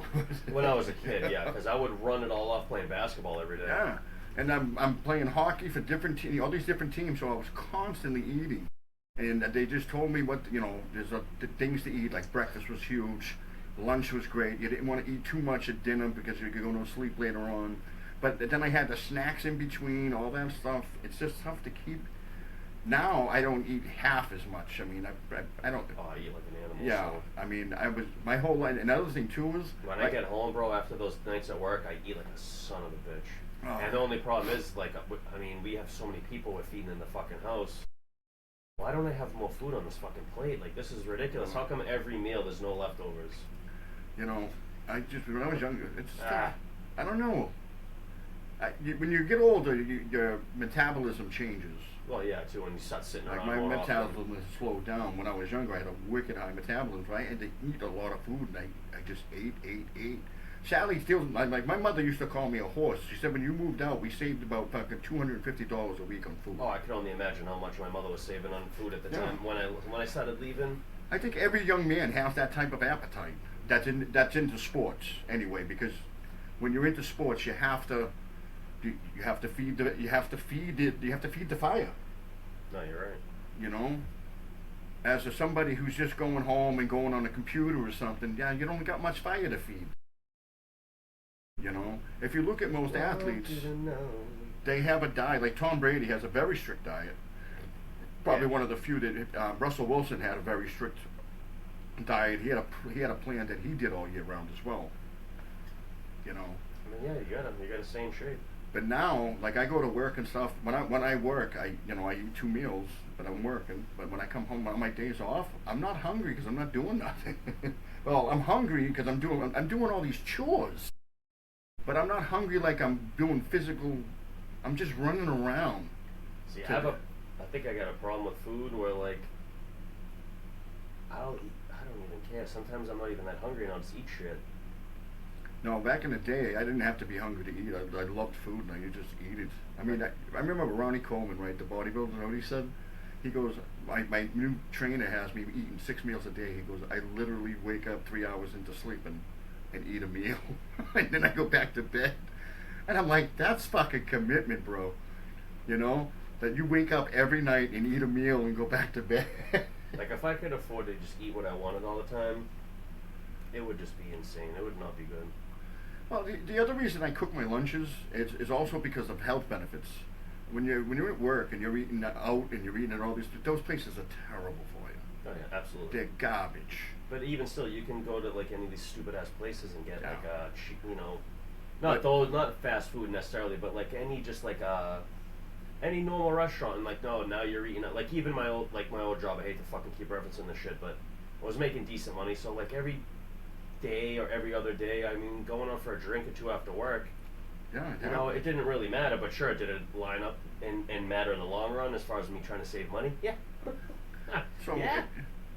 When I was a kid, yeah, because I would run it all off playing basketball every day. Yeah, and I'm playing hockey for different teams, all these different teams, so I was constantly eating. And they just told me what, there's the things to eat, like breakfast was huge, lunch was great. You didn't want to eat too much at dinner because you're going to sleep later on. But then I had the snacks in between, all that stuff. It's just tough to keep. Now I don't eat half as much. I mean, I don't. Oh, I eat like an animal. Yeah, so. I mean, I was my whole life. Another thing too is when I get home, bro, after those nights at work, I eat like a son of a bitch. Oh. And the only problem is, like, I mean, we have so many people we're feeding in the fucking house. Why don't I have more food on this fucking plate? Like, this is ridiculous. How come every meal there's no leftovers? When I was younger, it's I don't know. When you get older, your metabolism changes. Well, yeah, too, when you start sitting Like around my more metabolism often. has slowed down. When I was younger, I had a wicked high metabolism. So I had to eat a lot of food, and I just ate. Sally still, like my mother used to call me a horse. She said when you moved out, we saved about fucking $250 a week on food. Oh, I can only imagine how much my mother was saving on food at the Yeah. time when I started leaving. I think every young man has that type of appetite. That's into sports anyway, because when you're into sports, you have to feed the fire. No, you're right. You know, as somebody who's just going home and going on a computer or something, yeah, you don't got much fire to feed. You know, if you look at most athletes, they have a diet. Like Tom Brady has a very strict diet. Probably one of the few that Russell Wilson had a very strict diet. He had a plan that he did all year round as well. You know. I mean, yeah, you got to stay in shape. But now, like I go to work and stuff. When I work, I eat 2 meals, but I'm working. But when I come home on my days off, I'm not hungry because I'm not doing nothing. Well, I'm hungry because I'm doing all these chores. But I'm not hungry like I'm doing physical. I'm just running around. See, I think I got a problem with food where like I don't even care. Sometimes I'm not even that hungry and I'll just eat shit. No, back in the day, I didn't have to be hungry to eat. I loved food, and I could just eat it. I mean, I remember Ronnie Coleman, right, the bodybuilder. You know what he said? He goes, my new trainer has me eating 6 meals a day. He goes, I literally wake up 3 hours into sleeping and eat a meal, and then I go back to bed. And I'm like, that's fucking commitment, bro. You know, that you wake up every night and eat a meal and go back to bed. Like if I could afford to just eat what I wanted all the time, it would just be insane. It would not be good. Well, the other reason I cook my lunches is also because of health benefits. When you're at work and you're eating out and you're eating at all those places are terrible for you. Oh yeah, absolutely. They're garbage. But even still, you can go to like any of these stupid ass places and get like cheap, not fast food necessarily, but like any normal restaurant. And like now you're eating like even my old job. I hate to fucking keep referencing this shit, but I was making decent money, so like every day or every other day, I mean, going out for a drink or two after work. Yeah, you know, it didn't really matter, but sure, did it line up and matter in the long run as far as me trying to save money? Yeah. So, yeah.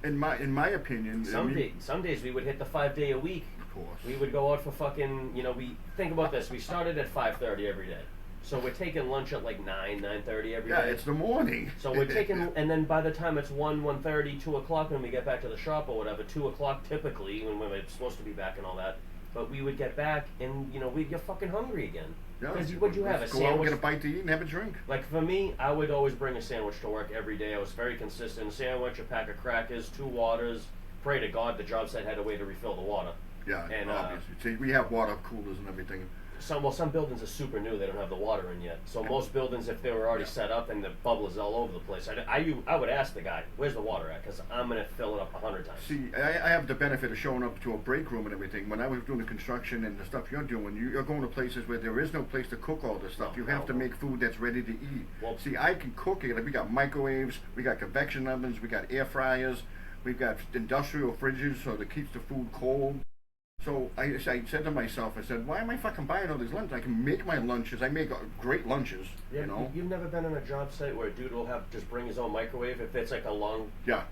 In my opinion, Some days we would hit the 5 day a week. Of course. We would go out for fucking, we think about this. We started at 5:30 every day. So we're taking lunch at like 9:30 every day. Yeah, it's the morning. So we're taking, and then by the time it's 1:30, 2 o'clock when we get back to the shop or whatever, 2 o'clock typically when we're supposed to be back and all that. But we would get back and, you're fucking hungry again. Yeah, because what'd you have, a go sandwich? out and get a bite to eat and have a drink. Like for me, I would always bring a sandwich to work every day. I was very consistent. A sandwich, a pack of crackers, 2 waters. Pray to God the job site had a way to refill the water. Yeah, and, obviously. See, we have water coolers and everything. Some buildings are super new. They don't have the water in yet. So most buildings, if they were already set up and the bubble is all over the place, I would ask the guy, "Where's the water at?" Because I'm gonna fill it up 100 times. See, I have the benefit of showing up to a break room and everything. When I was doing the construction and the stuff you're doing, you're going to places where there is no place to cook all this stuff. You have to make food that's ready to eat. Well, see, I can cook it. Like, we got microwaves, we got convection ovens, we got air fryers, we've got industrial fridges so that keeps the food cold. So I said to myself, why am I fucking buying all these lunches? I can make my lunches. I make great lunches, yeah, You've never been on a job site where a dude will just bring his own microwave if it's like a long... Yeah.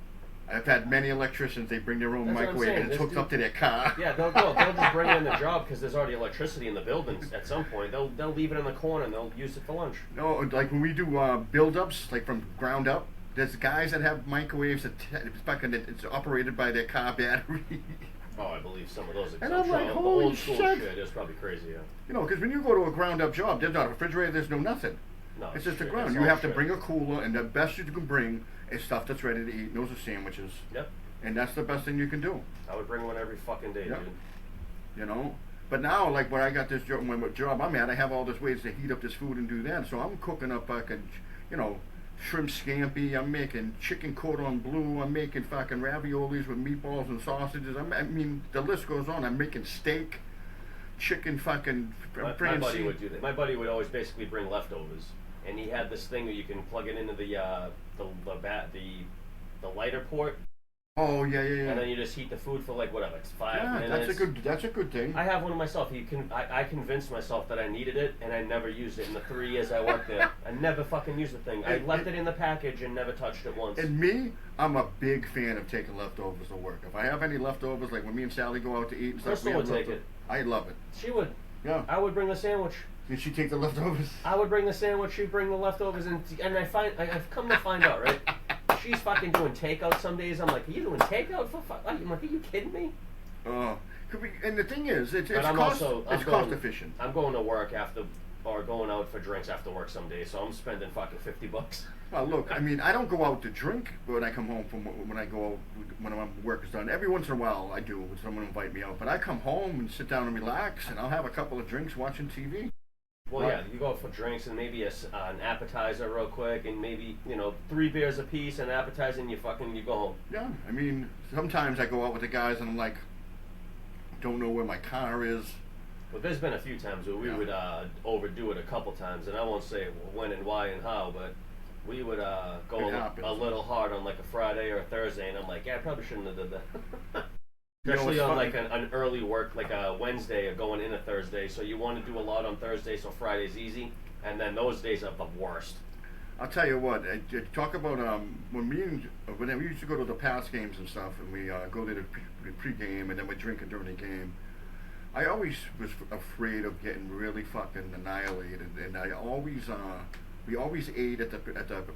I've had many electricians, they bring their own microwave and it's hooked up to their car. Yeah, they'll just bring it in the job because there's already electricity in the buildings at some point. They'll leave it in the corner and they'll use it for lunch. No, like when we do build-ups, like from ground up, there's guys that have microwaves it's operated by their car battery. Oh, I believe some of those exist. And I'm like, holy old school shit. It's probably crazy, yeah. Because when you go to a ground-up job, there's not a refrigerator, there's no nothing. No, it's just the ground. You have to bring a cooler, and the best you can bring is stuff that's ready to eat. And those are sandwiches. Yep. And that's the best thing you can do. I would bring one every fucking day, dude. But now, like when I got this job, job I'm at, I have all these ways to heat up this food and do that. So I'm cooking up fucking, shrimp scampi. I'm making chicken cordon bleu. I'm making fucking raviolis with meatballs and sausages. I mean, the list goes on. I'm making steak, chicken fucking. My buddy would do that. My buddy would always basically bring leftovers, and he had this thing where you can plug it into the lighter port. Oh yeah, yeah, yeah. And then you just heat the food for like whatever, it's 5 Yeah, minutes. that's a good thing. I have one of myself. I convinced myself that I needed it, and I never used it in the 3 years I worked there. I never fucking used the thing. I left it in the package and never touched it once. And me, I'm a big fan of taking leftovers to work. If I have any leftovers, like when me and Sally go out to eat and stuff, Crystal would take it. I love it. She would. Yeah. I would bring the sandwich. Did she take the leftovers? I would bring the sandwich. She'd bring the leftovers, and I've come to find out, right? She's fucking doing takeout some days. I'm like, are you doing takeout for fuck? I'm like, are you kidding me? And the thing is, it's cost efficient. I'm going to work or going out for drinks after work some days, so I'm spending fucking $50. Well, look, I mean, I don't go out to drink when I come home when my work is done. Every once in a while, I do when someone invite me out. But I come home and sit down and relax, and I'll have a couple of drinks watching TV. Well, yeah, you go out for drinks and maybe an appetizer real quick, and maybe 3 beers a piece, and appetizer, and you go home. Yeah, I mean, sometimes I go out with the guys and I'm like, don't know where my car is. Well, there's been a few times where we would overdo it a couple times, and I won't say when and why and how, but we would go a little hard on like a Friday or a Thursday, and I'm like, yeah, I probably shouldn't have did that. Especially on like an early work, like a Wednesday or going in a Thursday. So you want to do a lot on Thursday, so Friday's easy, and then those days are the worst. I'll tell you what. Talk about when we used to go to the past games and stuff, and we go to the pre-game, and then we drink during the game. I always was afraid of getting really fucking annihilated, and we always ate at the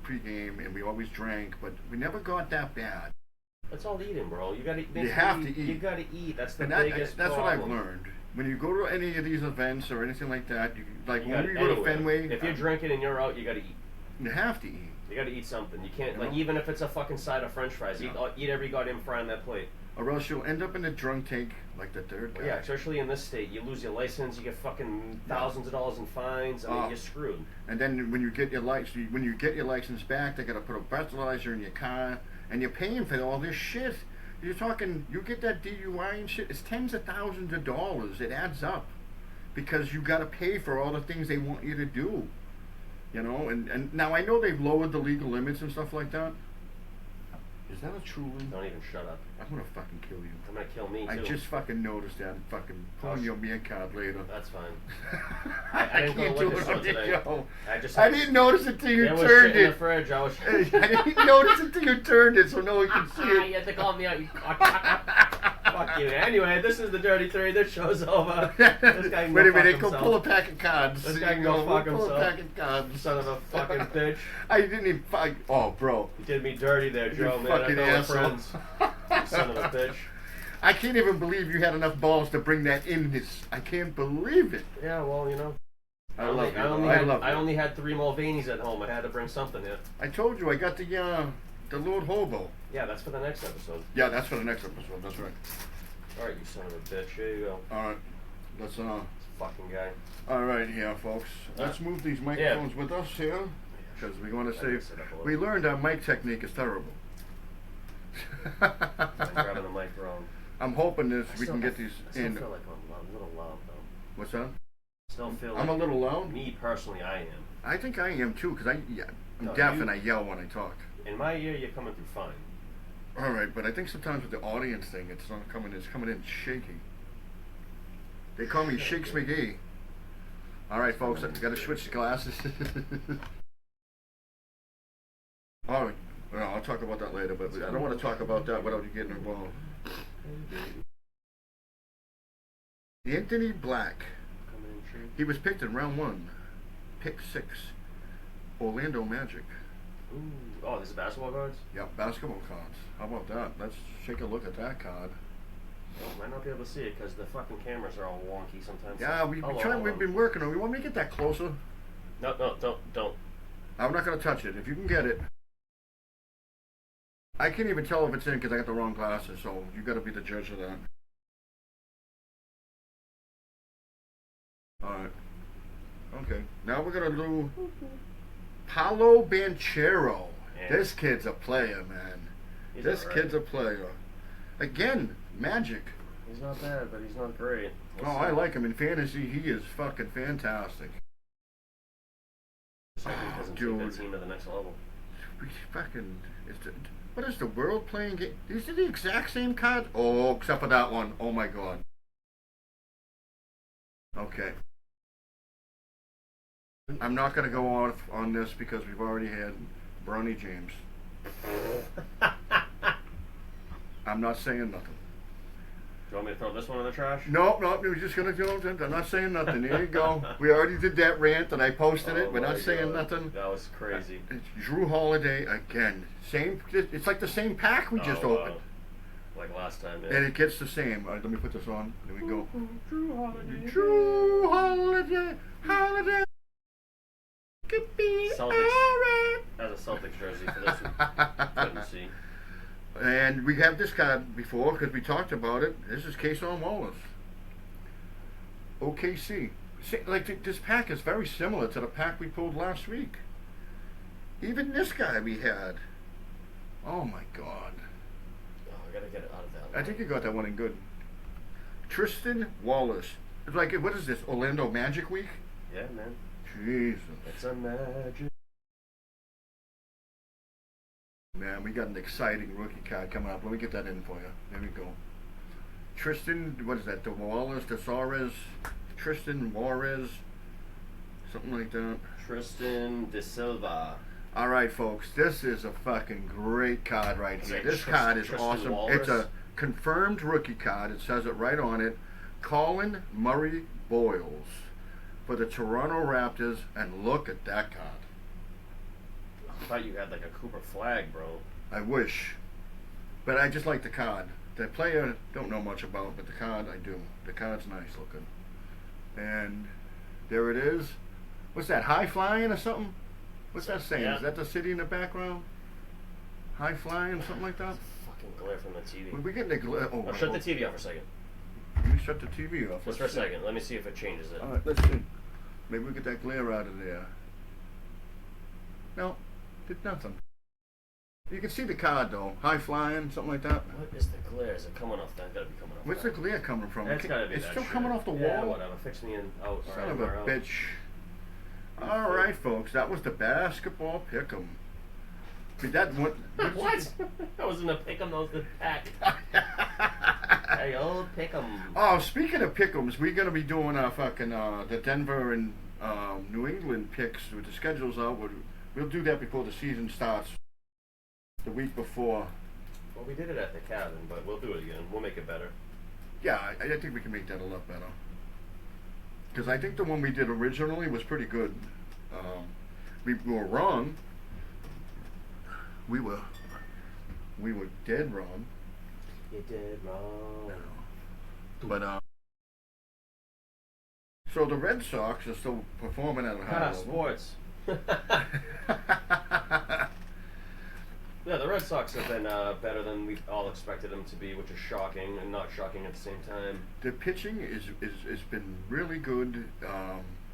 pre-game, and we always drank, but we never got that bad. It's all eating, bro. You gotta. You have to eat. You gotta eat. That's the That's biggest problem. what I've learned. When you go to any of these events or anything like that, when we go to Fenway, if you're drinking and you're out, you gotta eat. You have to eat. You gotta eat something. You can't even if it's a fucking side of French fries. Eat every goddamn fry on that plate. Or else you'll end up in the drunk tank like the third guy. Yeah, especially in this state, you lose your license, you get fucking thousands of dollars in fines. I mean, you're screwed. And then when you get your license back, they gotta put a breathalyzer in your car, and you're paying for all this shit. You're talking, you get that DUI and shit, it's tens of thousands of dollars. It adds up. Because you got to pay for all the things they want you to do. And now I know they've lowered the legal limits and stuff like that. Is that a true one? Don't even shut up. I'm going to fucking kill you. I'm going to kill me, too. I just fucking noticed that. I'm fucking pulling your meat card later. That's fine. I didn't go to liquor store today. I didn't notice it till you turned it. Was in the fridge. I didn't notice it till you turned it so no one can see it. You had to call me out, you Fuck you. Anyway, this is the Dirty 3. This show's over. This guy can Wait a minute, go pull a pack of cards. This guy can go fuck himself. Pull a pack of cards. Son of a fucking bitch. I didn't even fuck. Oh, bro. You did me dirty there, Joe, you man. Fucking I asshole. friends. Son of a bitch. I can't even believe you had enough balls to bring that in this. I can't believe it. Yeah, well, I only had 3 Mulvaney's at home. I had to bring something in. I told you I got the Lord Hobo. Yeah, that's for the next episode. Yeah, that's for the next episode. That's right. All right, you son of a bitch. Here you go. All right, let's This fucking guy. All right, here, folks. Let's move these microphones with us here, because we want to save. We learned our mic technique is terrible. I'm grabbing the mic wrong. I'm hoping we can get these in. I still feel like I'm a little loud, though. What's that? Still feel I'm like a little loud? Me, personally, I am. I think I am, too, because I'm deaf and I yell when I talk. In my ear, you're coming through fine. All right, but I think sometimes with the audience thing, it's coming in shaky. They call me Shakes McGee. All right, folks, I've got to switch the glasses. All right. Well, I'll talk about that later, but I don't want to talk about that without you getting involved. Anthony Black. He was picked in round 1. Pick 6. Orlando Magic. Ooh. Oh, this is basketball cards? Yeah, basketball cards. How about that? Let's take a look at that card. Well, might not be able to see it because the fucking cameras are all wonky sometimes. Yeah, we've been working on it. You want me to get that closer? No, don't. I'm not going to touch it. If you can get it. I can't even tell if it's in because I got the wrong glasses, so you got to be the judge of that. Alright. Okay. Now we're going to do Paolo Banchero. Yeah. This kid's a player, man. This kid's a player. Again, Magic. He's not bad, but he's not great. I like him in fantasy. He is fucking fantastic. Dude, doesn't take the team to the next level. What is the world playing game? These are the exact same cards? Oh, except for that one. Oh my god. Okay. I'm not going to go off on this because we've already had Bronny James. I'm not saying nothing. Do you want me to throw this one in the trash? No, we're just going to go. I'm not saying nothing. There you go. We already did that rant and I posted it. We're not saying nothing. That was crazy. It's Drew Holiday again. Same. It's like the same pack we just opened. Like last time, yeah. And it gets the same. Let me put this on. There we go. Drew Holiday. Drew Holiday. Holiday. Celtics. Has a Celtics jersey for this one. Couldn't see. And we have this card before because we talked about it. This is Kason Wallace. OKC. Like this pack is very similar to the pack we pulled last week. Even this guy we had. Oh my god. Oh, I gotta get it out of that one. I think you got that one in good. Tristan Wallace. It's like, what is this, Orlando Magic Week? Yeah, man. Jesus. It's a magic. Man, we got an exciting rookie card coming up. Let me get that in for you. There we go. Tristan, what is that? The Wallace, the Suarez, Tristan Juarez, something like that. Tristan De Silva. All right, folks, this is a fucking great card right here. This card is awesome. Walrus? It's a confirmed rookie card. It says it right on it. Colin Murray Boyles for the Toronto Raptors, and look at that card. I thought you had like a Cooper Flag, bro. I wish, but I just like the card. The player don't know much about, but the card I do. The card's nice looking, and there it is. What's that? High flying or something? What's that saying? Yeah. Is that the city in the background? High flying, something like that. Fucking glare from the TV. We getting the glare. Oh, Shut the TV off for a second. Let me shut the TV off. Just for a second. Let me see if it changes it. All right, let's see. Maybe we get that glare out of there. No, did nothing. You can see the card though. High flying, something like that. What is the glare? Is it coming off that? Gotta be coming off. Where's the glare coming from? It's gotta be It's that still shit. coming off the Yeah, wall. whatever. Fix me in out. Son of a bitch. All right, folks. That was the basketball pick'em. That what? What? That wasn't a pick'em. That was the pack. Hey, old pick'em. Oh, speaking of pick'ems, we're gonna be doing our fucking the Denver and New England picks with the schedules out. We'll do that before the season starts. The week before. Well, we did it at the cabin, but we'll do it again. We'll make it better. Yeah, I think we can make that a lot better. Because I think the one we did originally was pretty good. We were wrong. We were dead wrong. You did wrong. But so the Red Sox are still performing at a high level. Sports. Yeah, the Red Sox have been better than we all expected them to be, which is shocking and not shocking at the same time. The pitching is been really good.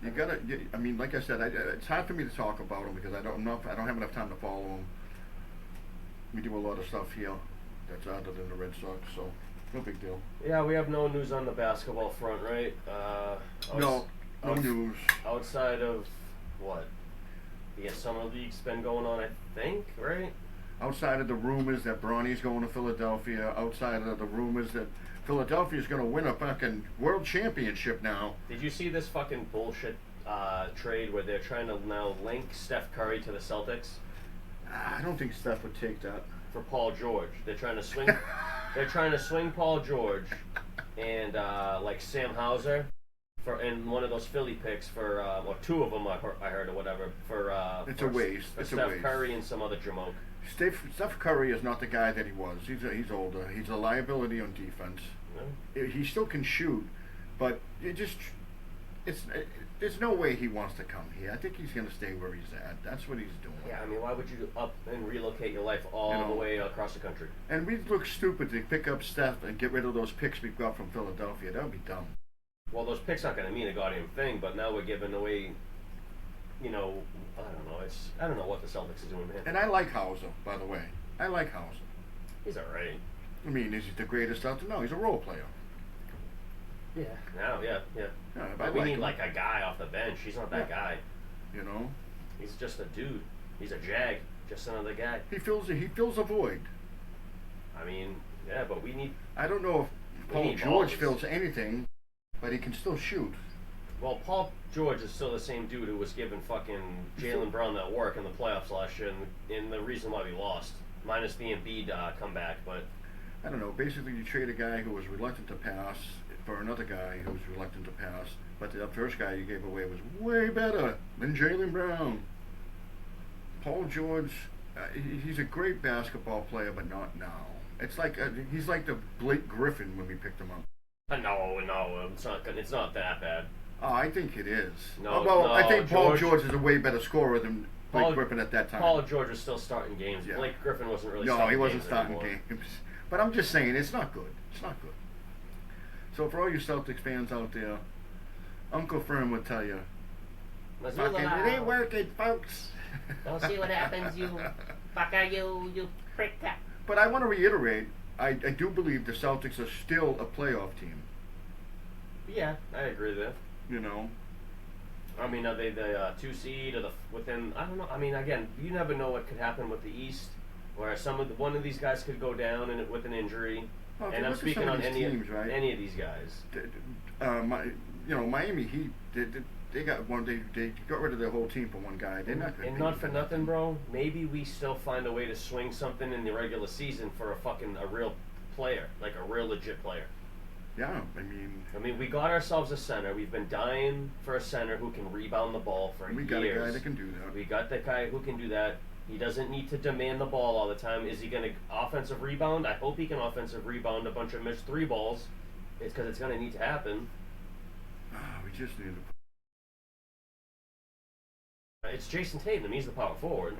You gotta. I mean, like I said, it's hard for me to talk about them because I don't have enough time to follow them. We do a lot of stuff here that's other than the Red Sox, so no big deal. Yeah, we have no news on the basketball front, right? No news. Outside of what? Yeah, summer league's been going on, I think, right? Outside of the rumors that Bronny's going to Philadelphia, outside of the rumors that Philadelphia's going to win a fucking world championship now. Did you see this fucking bullshit trade where they're trying to now link Steph Curry to the Celtics? I don't think Steph would take that. For Paul George. They're trying to swing they're trying to swing Paul George and like Sam Hauser in one of those Philly picks for or two of them I heard or whatever for it's a waste. For it's Steph a waste. Curry and some other jamoke. Steph Curry is not the guy that he was. He's older. He's a liability on defense. Yeah. He still can shoot, but there's no way he wants to come here. I think he's going to stay where he's at. That's what he's doing. Yeah, I mean, why would you up and relocate your life all the way across the country? And we'd look stupid to pick up Steph and get rid of those picks we've got from Philadelphia. That would be dumb. Well, those picks aren't going to mean a goddamn thing, but now we're giving away, I don't know. I don't know what the Celtics are doing, man. And I like Hauser, by the way. I like Hauser. He's alright. I mean, is he the greatest out there? No, he's a role player. Yeah. Now, yeah. But we need like a guy off the bench. He's not that guy. You know? He's just a dude. He's a jag. Just another guy. He fills a void. I mean, yeah, but we need. I don't know if Paul need George balls. fills anything, but he can still shoot. Well, Paul George is still the same dude who was giving fucking Jaylen Brown that work in the playoffs last year, and the reason why we lost, minus the Embiid comeback. But I don't know. Basically, you trade a guy who was reluctant to pass for another guy who's reluctant to pass, but the first guy you gave away was way better than Jaylen Brown. Paul George, he's a great basketball player, but not now. It's like he's like the Blake Griffin when we picked him up. no, it's not that bad. Oh, I think it is. No, well, no, I think Paul George George is a way better scorer than Blake Griffin at that time. Paul George was still starting games. Yeah. Blake Griffin wasn't really. No, he wasn't games starting anymore. games. But I'm just saying, it's not good. It's not good. So for all you Celtics fans out there, Uncle Fern would tell you, fucking, it ain't working, folks. Don't see what happens, you fucker, you prick. But I want to reiterate, I do believe the Celtics are still a playoff team. Yeah, I agree with that. You know, I mean, are they the 2 seed or the within? I don't know. I mean, again, you never know what could happen with the East, where one of these guys could go down with an injury. well, And I'm look at speaking some of on these any teams, right? any of these guys. Miami Heat, they got one. They got rid of their whole team for one guy. They're not good. And not for nothing, bro. Maybe we still find a way to swing something in the regular season for a real player, like a real legit player. Yeah, I mean, we got ourselves a center. We've been dying for a center who can rebound the ball for years. we got a guy that can do that. We got the guy who can do that. He doesn't need to demand the ball all the time. Is he going to offensive rebound? I hope he can offensive rebound a bunch of missed 3 balls. It's because it's going to need to happen. We just need to. It's Jason Tatum. He's the power forward.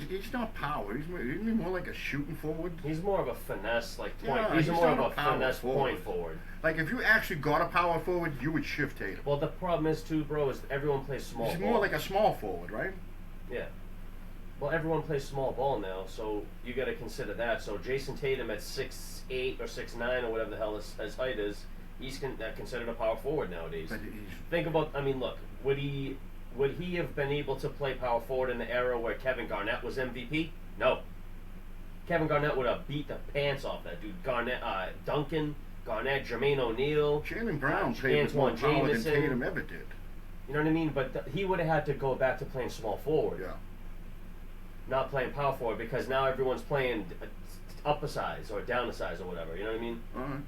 He's not power. Isn't he more like a shooting forward? He's more of a finesse, like point. Yeah, he's he's more not of a a power finesse forward. point forward. Like if you actually got a power forward, you would shift Tatum. Well, the problem is too, bro, is everyone plays small He's ball. more like a small forward, right? Yeah. Well, everyone plays small ball now, so you got to consider that. So Jason Tatum at 6'8" or 6'9" or whatever the hell his height is, he's considered a power forward nowadays. But Think about. I mean, look. Would he have been able to play power forward in the era where Kevin Garnett was MVP? No. Kevin Garnett would have beat the pants off that dude. Duncan, Garnett, Jermaine O'Neal, Jaylen Brown played with more Antoine power than Jameson. Tatum ever did. You know what I mean? But he would have had to go back to playing small forward. Yeah. Not playing power forward, because now everyone's playing up a size or down a size or whatever. You know what I mean? All right.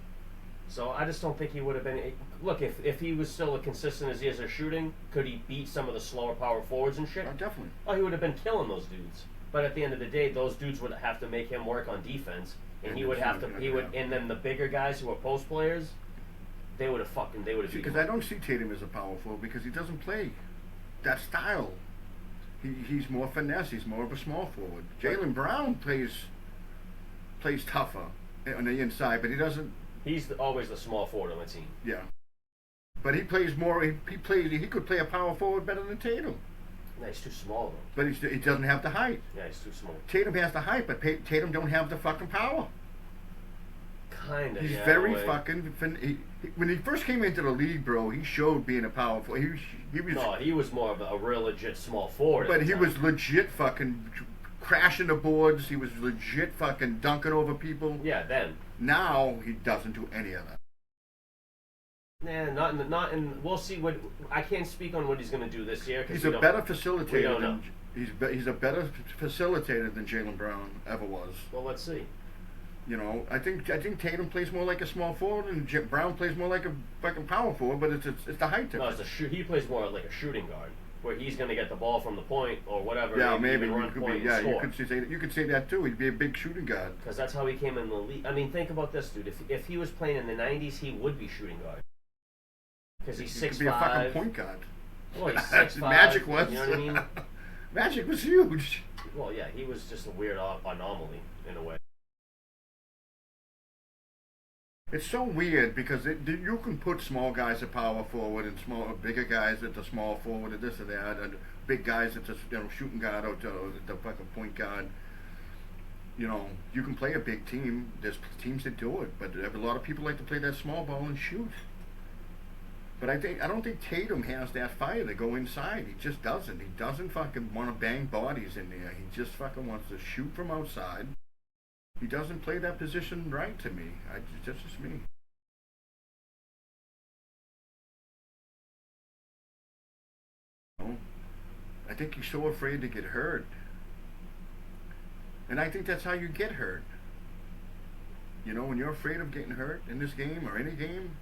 So I just don't think he would have been. Look, if he was still as consistent as he is at shooting, could he beat some of the slower power forwards and shit? Definitely. Oh, he would have been killing those dudes. But at the end of the day, those dudes would have to make him work on defense, and he would have to. And then the bigger guys who are post players, they would have beat Because him. I don't see Tatum as a power forward because he doesn't play that style. He's more finesse. He's more of a small forward. Jaylen Brown plays tougher on the inside, but he doesn't. He's always the small forward on the team. Yeah. But he plays more. He could play a power forward better than Tatum. No, he's too small though. But he doesn't have the height. Yeah, he's too small. Tatum has the height, but Tatum don't have the fucking power. Kinda. He's yeah, very in a way. fucking. When he first came into the league, bro, he showed being a power forward. He was. No, he was more of a real legit small forward. But at the he time. was legit fucking crashing the boards. He was legit fucking dunking over people. Yeah, then. Now he doesn't do any of that. Nah, not in. We'll see what. I can't speak on what he's going to do this year. He's a better We facilitator don't than he's a better facilitator than Jaylen Brown ever was. Well, let's see. You know, I think Tatum plays more like a small forward, and Brown plays more like a fucking power forward. But it's the height No, difference. he plays more like a shooting guard, where he's going to get the ball from the point or whatever. Yeah, maybe even you run could point be. Yeah, and score. you could say that too. He'd be a big shooting guard. Because that's how he came in the league. I mean, think about this, dude. If he was playing in the '90s, he would be shooting guard. Because he's 6'5". He could be a fucking point guard. Well, he's 6'5". Magic was. You know what I mean? Magic was huge. Well, yeah, he was just a weird anomaly in a way. It's so weird because you can put small guys at power forward and bigger guys at the small forward and this and that, and big guys at the shooting guard or the fucking point guard. You know, you can play a big team. There's teams that do it, but a lot of people like to play that small ball and shoot. But I don't think Tatum has that fire to go inside. He just doesn't. He doesn't fucking want to bang bodies in there. He just fucking wants to shoot from outside. He doesn't play that position right to me. That's just me. I think he's so afraid to get hurt. And I think that's how you get hurt. You know, when you're afraid of getting hurt in this game or any game,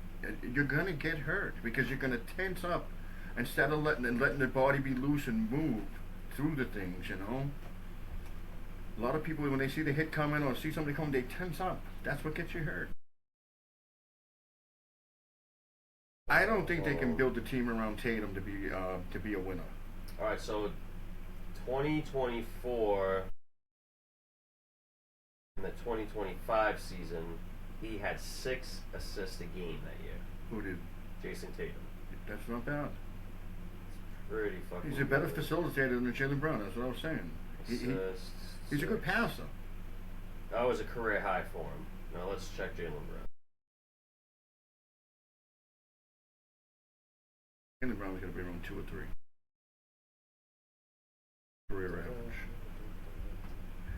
you're going to get hurt because you're going to tense up instead of letting the body be loose and move through the things, you know. A lot of people, when they see the hit coming or see somebody coming, they tense up. That's what gets you hurt. I don't think they can build a team around Tatum to be a winner. All right, so 2024 in the 2025 season, he had 6 assists a game that year. Who did? Jason Tatum. That's not bad. Pretty fucking. He's a better good. facilitator than Jaylen Brown. That's what I was saying. He's a good passer. That was a career high for him. Now let's check Jaylen Brown. Jaylen Brown was going to be around 2 or 3. Career average.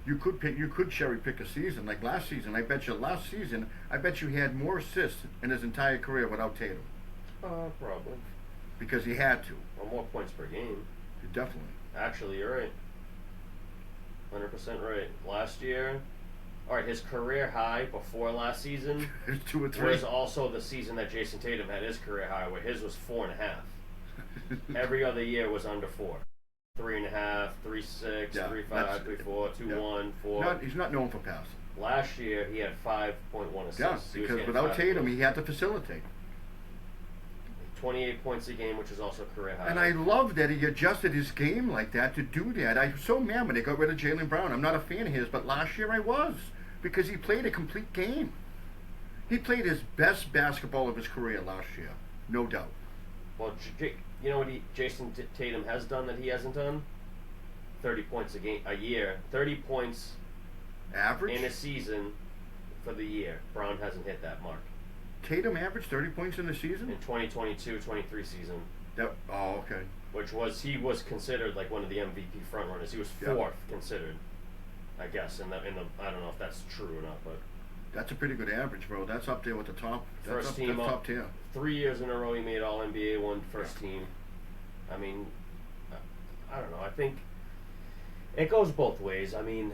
You could cherry pick a season like last season. I bet you he had more assists in his entire career without Tatum. Probably. Because he had to. Or more points per game. Definitely. Actually, you're right. 100% right. Last year, all right, his career high before last season 2 or 3 was also the season that Jason Tatum had his career high, where his was 4.5. Every other year was under 4. 3.5, 3.6, 3.5, 3.4, 2.1, 4. He's not known for passing. Last year he had 5.1 assists. Yeah, because without Tatum he had to facilitate. 28 points a game, which is also career high. And I love that he adjusted his game like that to do that. I'm so mad when they got rid of Jaylen Brown. I'm not a fan of his, but last year I was. Because he played a complete game. He played his best basketball of his career last year. No doubt. Well, you know what Jason Tatum has done that he hasn't done? 30 points a year. 30 points average in a season for the year. Brown hasn't hit that mark. Tatum averaged 30 points in the season? In 2022-23 season. Okay. He was considered like one of the MVP frontrunners. He was 4th considered, I guess. I don't know if that's true or not, but that's a pretty good average, bro. That's up there with the top. First team that's top tier. 3 years in a row he made All NBA, won first team. I mean, I don't know. I think it goes both ways. I mean,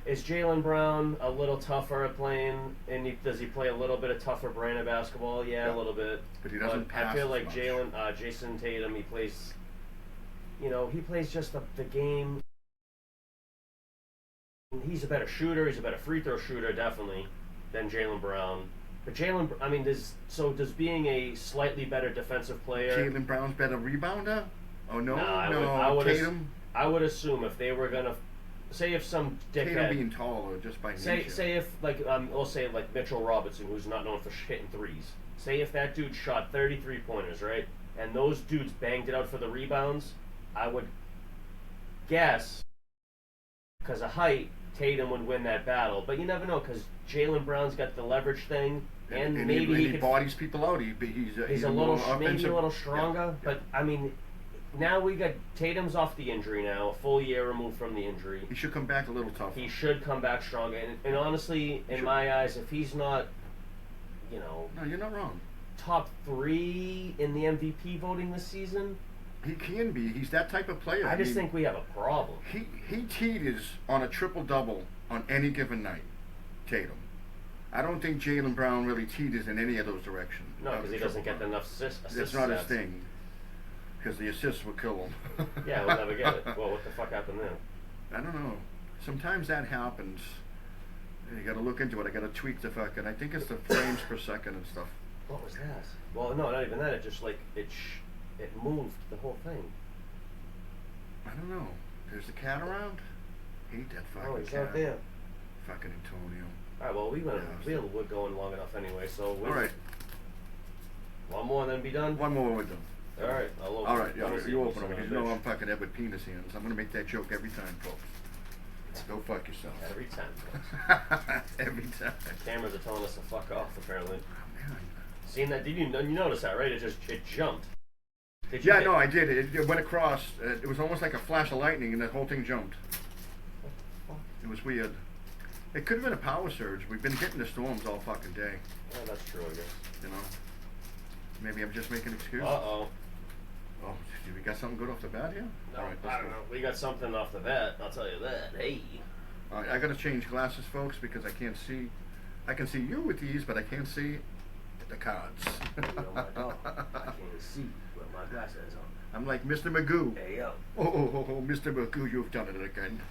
is Jaylen Brown a little tougher at playing? And does he play a little bit of tougher brand of basketball? Yeah, a little bit. But he doesn't pass. I feel like much. Jason Tatum, he plays. He plays just the game. He's a better shooter. He's a better free throw shooter, definitely, than Jaylen Brown. But does being a slightly better defensive player? Jaylen Brown's better rebounder? Oh no, Tatum. I would assume if they were gonna say if some dickhead Tatum being taller just by nature. Say if we'll say like Mitchell Robinson, who's not known for hitting threes. Say if that dude shot 33 pointers, right, and those dudes banged it out for the rebounds, I would guess because of height, Tatum would win that battle. But you never know because Jaylen Brown's got the leverage thing, and maybe he bodies people out. He's a little maybe a little Yeah. stronger. But I mean, now we got Tatum's off the injury now, a full year removed from the injury. He should come back a little tougher. He should come back stronger. And honestly, in my eyes, if he's not, no, you're not wrong. Top 3 in the MVP voting this season. He can be. He's that type of player. I just think we have a problem. He teeters on a triple-double on any given night, Tatum. I don't think Jaylen Brown really teeters in any of those directions. No, because he doesn't get enough assists. That's not his thing. Because the assists will kill him. Yeah, we'll never get it. Well, what the fuck happened there? I don't know. Sometimes that happens. You got to look into it. I got to tweak the fucking. I think it's the frames per second and stuff. What was that? Well, no, not even that. It just it moved the whole thing. I don't know. There's the cat around. Hate that fucking he's cat. out there. Fucking Antonio. All right. Well, we're going long enough anyway. So all right. One more, and then be done. One more, we're done. All right. I'll open. All right. Yeah. You open it. them because you know I'm fucking Edward Penis hands. I'm gonna make that joke every time, folks. Go fuck yourself. Every time. Every time. The cameras are telling us to fuck off. Apparently. Oh, man. Seen that? Did you notice that? Right? It jumped. Yeah, no, I did. It went across. It was almost like a flash of lightning, and that whole thing jumped. What the fuck? It was weird. It could have been a power surge. We've been getting the storms all fucking day. Yeah, that's true, I guess. You know. Maybe I'm just making excuses. Uh-oh. Oh, we got something good off the bat here? No, All right, I don't know. We got something off the bat, I'll tell you that. Hey. All right, I gotta change glasses, folks, because I can't see. I can see you with these, but I can't see the cards. I can't see with my glasses on. I'm like Mr. Magoo. Hey, yo. Oh, Mr. Magoo, you've done it again.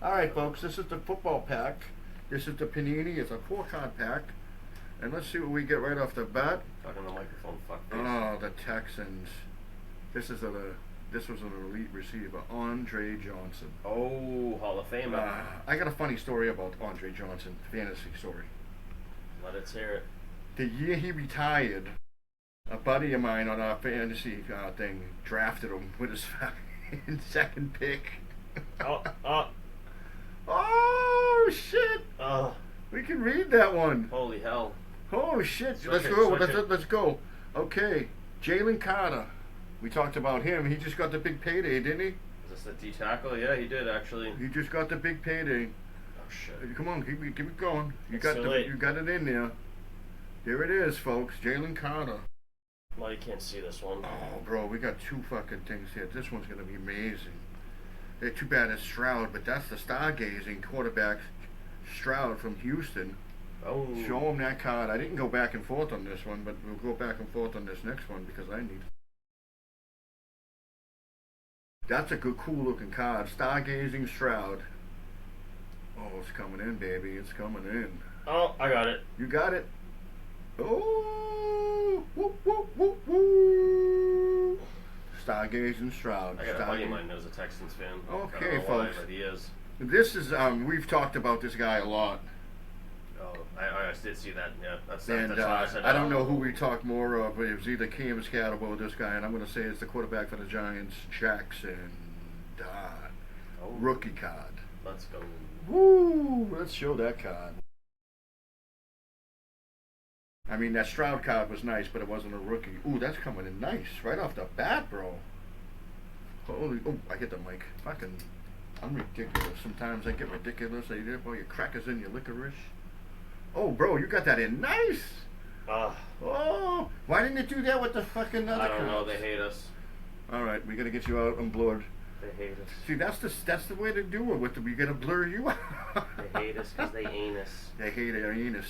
All right, folks, this is the football pack. This is the Panini. It's a 4-card pack. And let's see what we get right off the bat. Talking the microphone, fuck face. Oh, the Texans. This was an elite receiver, Andre Johnson. Oh, Hall of Famer. I got a funny story about Andre Johnson, fantasy story. Let us hear it. The year he retired, a buddy of mine on our fantasy thing drafted him with his second pick. Oh, shit. We can read that one. Holy hell. Oh, shit. Switch it. Let's go. Okay. Jalen Carter. We talked about him. He just got the big payday, didn't he? Is this the D tackle? Yeah, he did actually. He just got the big payday. Oh shit. Come on, keep it going. You It's got too late. you got it in there. There it is, folks. Jalen Carter. Well, you can't see this one. Oh, bro, we got 2 fucking things here. This one's gonna be amazing. Too bad it's Stroud, but that's the stargazing quarterback, Stroud from Houston. Oh. Show him that card. I didn't go back and forth on this one, but we'll go back and forth on this next one because I need. That's a good, cool-looking card. Stargazing Stroud. Oh, it's coming in, baby. It's coming in. Oh, I got it. You got it. Oh, whoop, whoop, whoop, whoop. Stargazing Stroud. I got a buddy of mine knows a Texans fan. Okay, I don't know why, folks. but he is. This is we've talked about this guy a lot, Oh, I did see that. Yeah, that's and why I said. I don't know who we talk more of, but it was either Cam or Scat about this guy, and I'm going to say it's the quarterback for the Giants, Jackson. Oh, Rookie card. let's go. Woo! Let's show that card. I mean, that Stroud card was nice, but it wasn't a rookie. Ooh, that's coming in nice right off the bat, bro. Holy! Oh, I hit the mic. Fucking, I'm ridiculous. Sometimes I get ridiculous. I did all your crackers in your licorice. Oh, bro, you got that in nice. Oh, why didn't it do that with the fucking other I don't know. cards? They hate us. All right, we gotta get you out on blurred. They hate us. See, that's the way to do it. We gotta blur you out. They hate us because they ain't us. They hate our anus.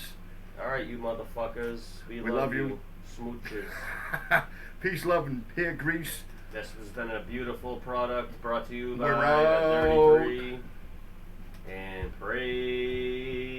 All right, you motherfuckers. We love you. Smooches. Peace, love, and hair grease. This has been a beautiful product brought to you by We're the out. 33 and Pray.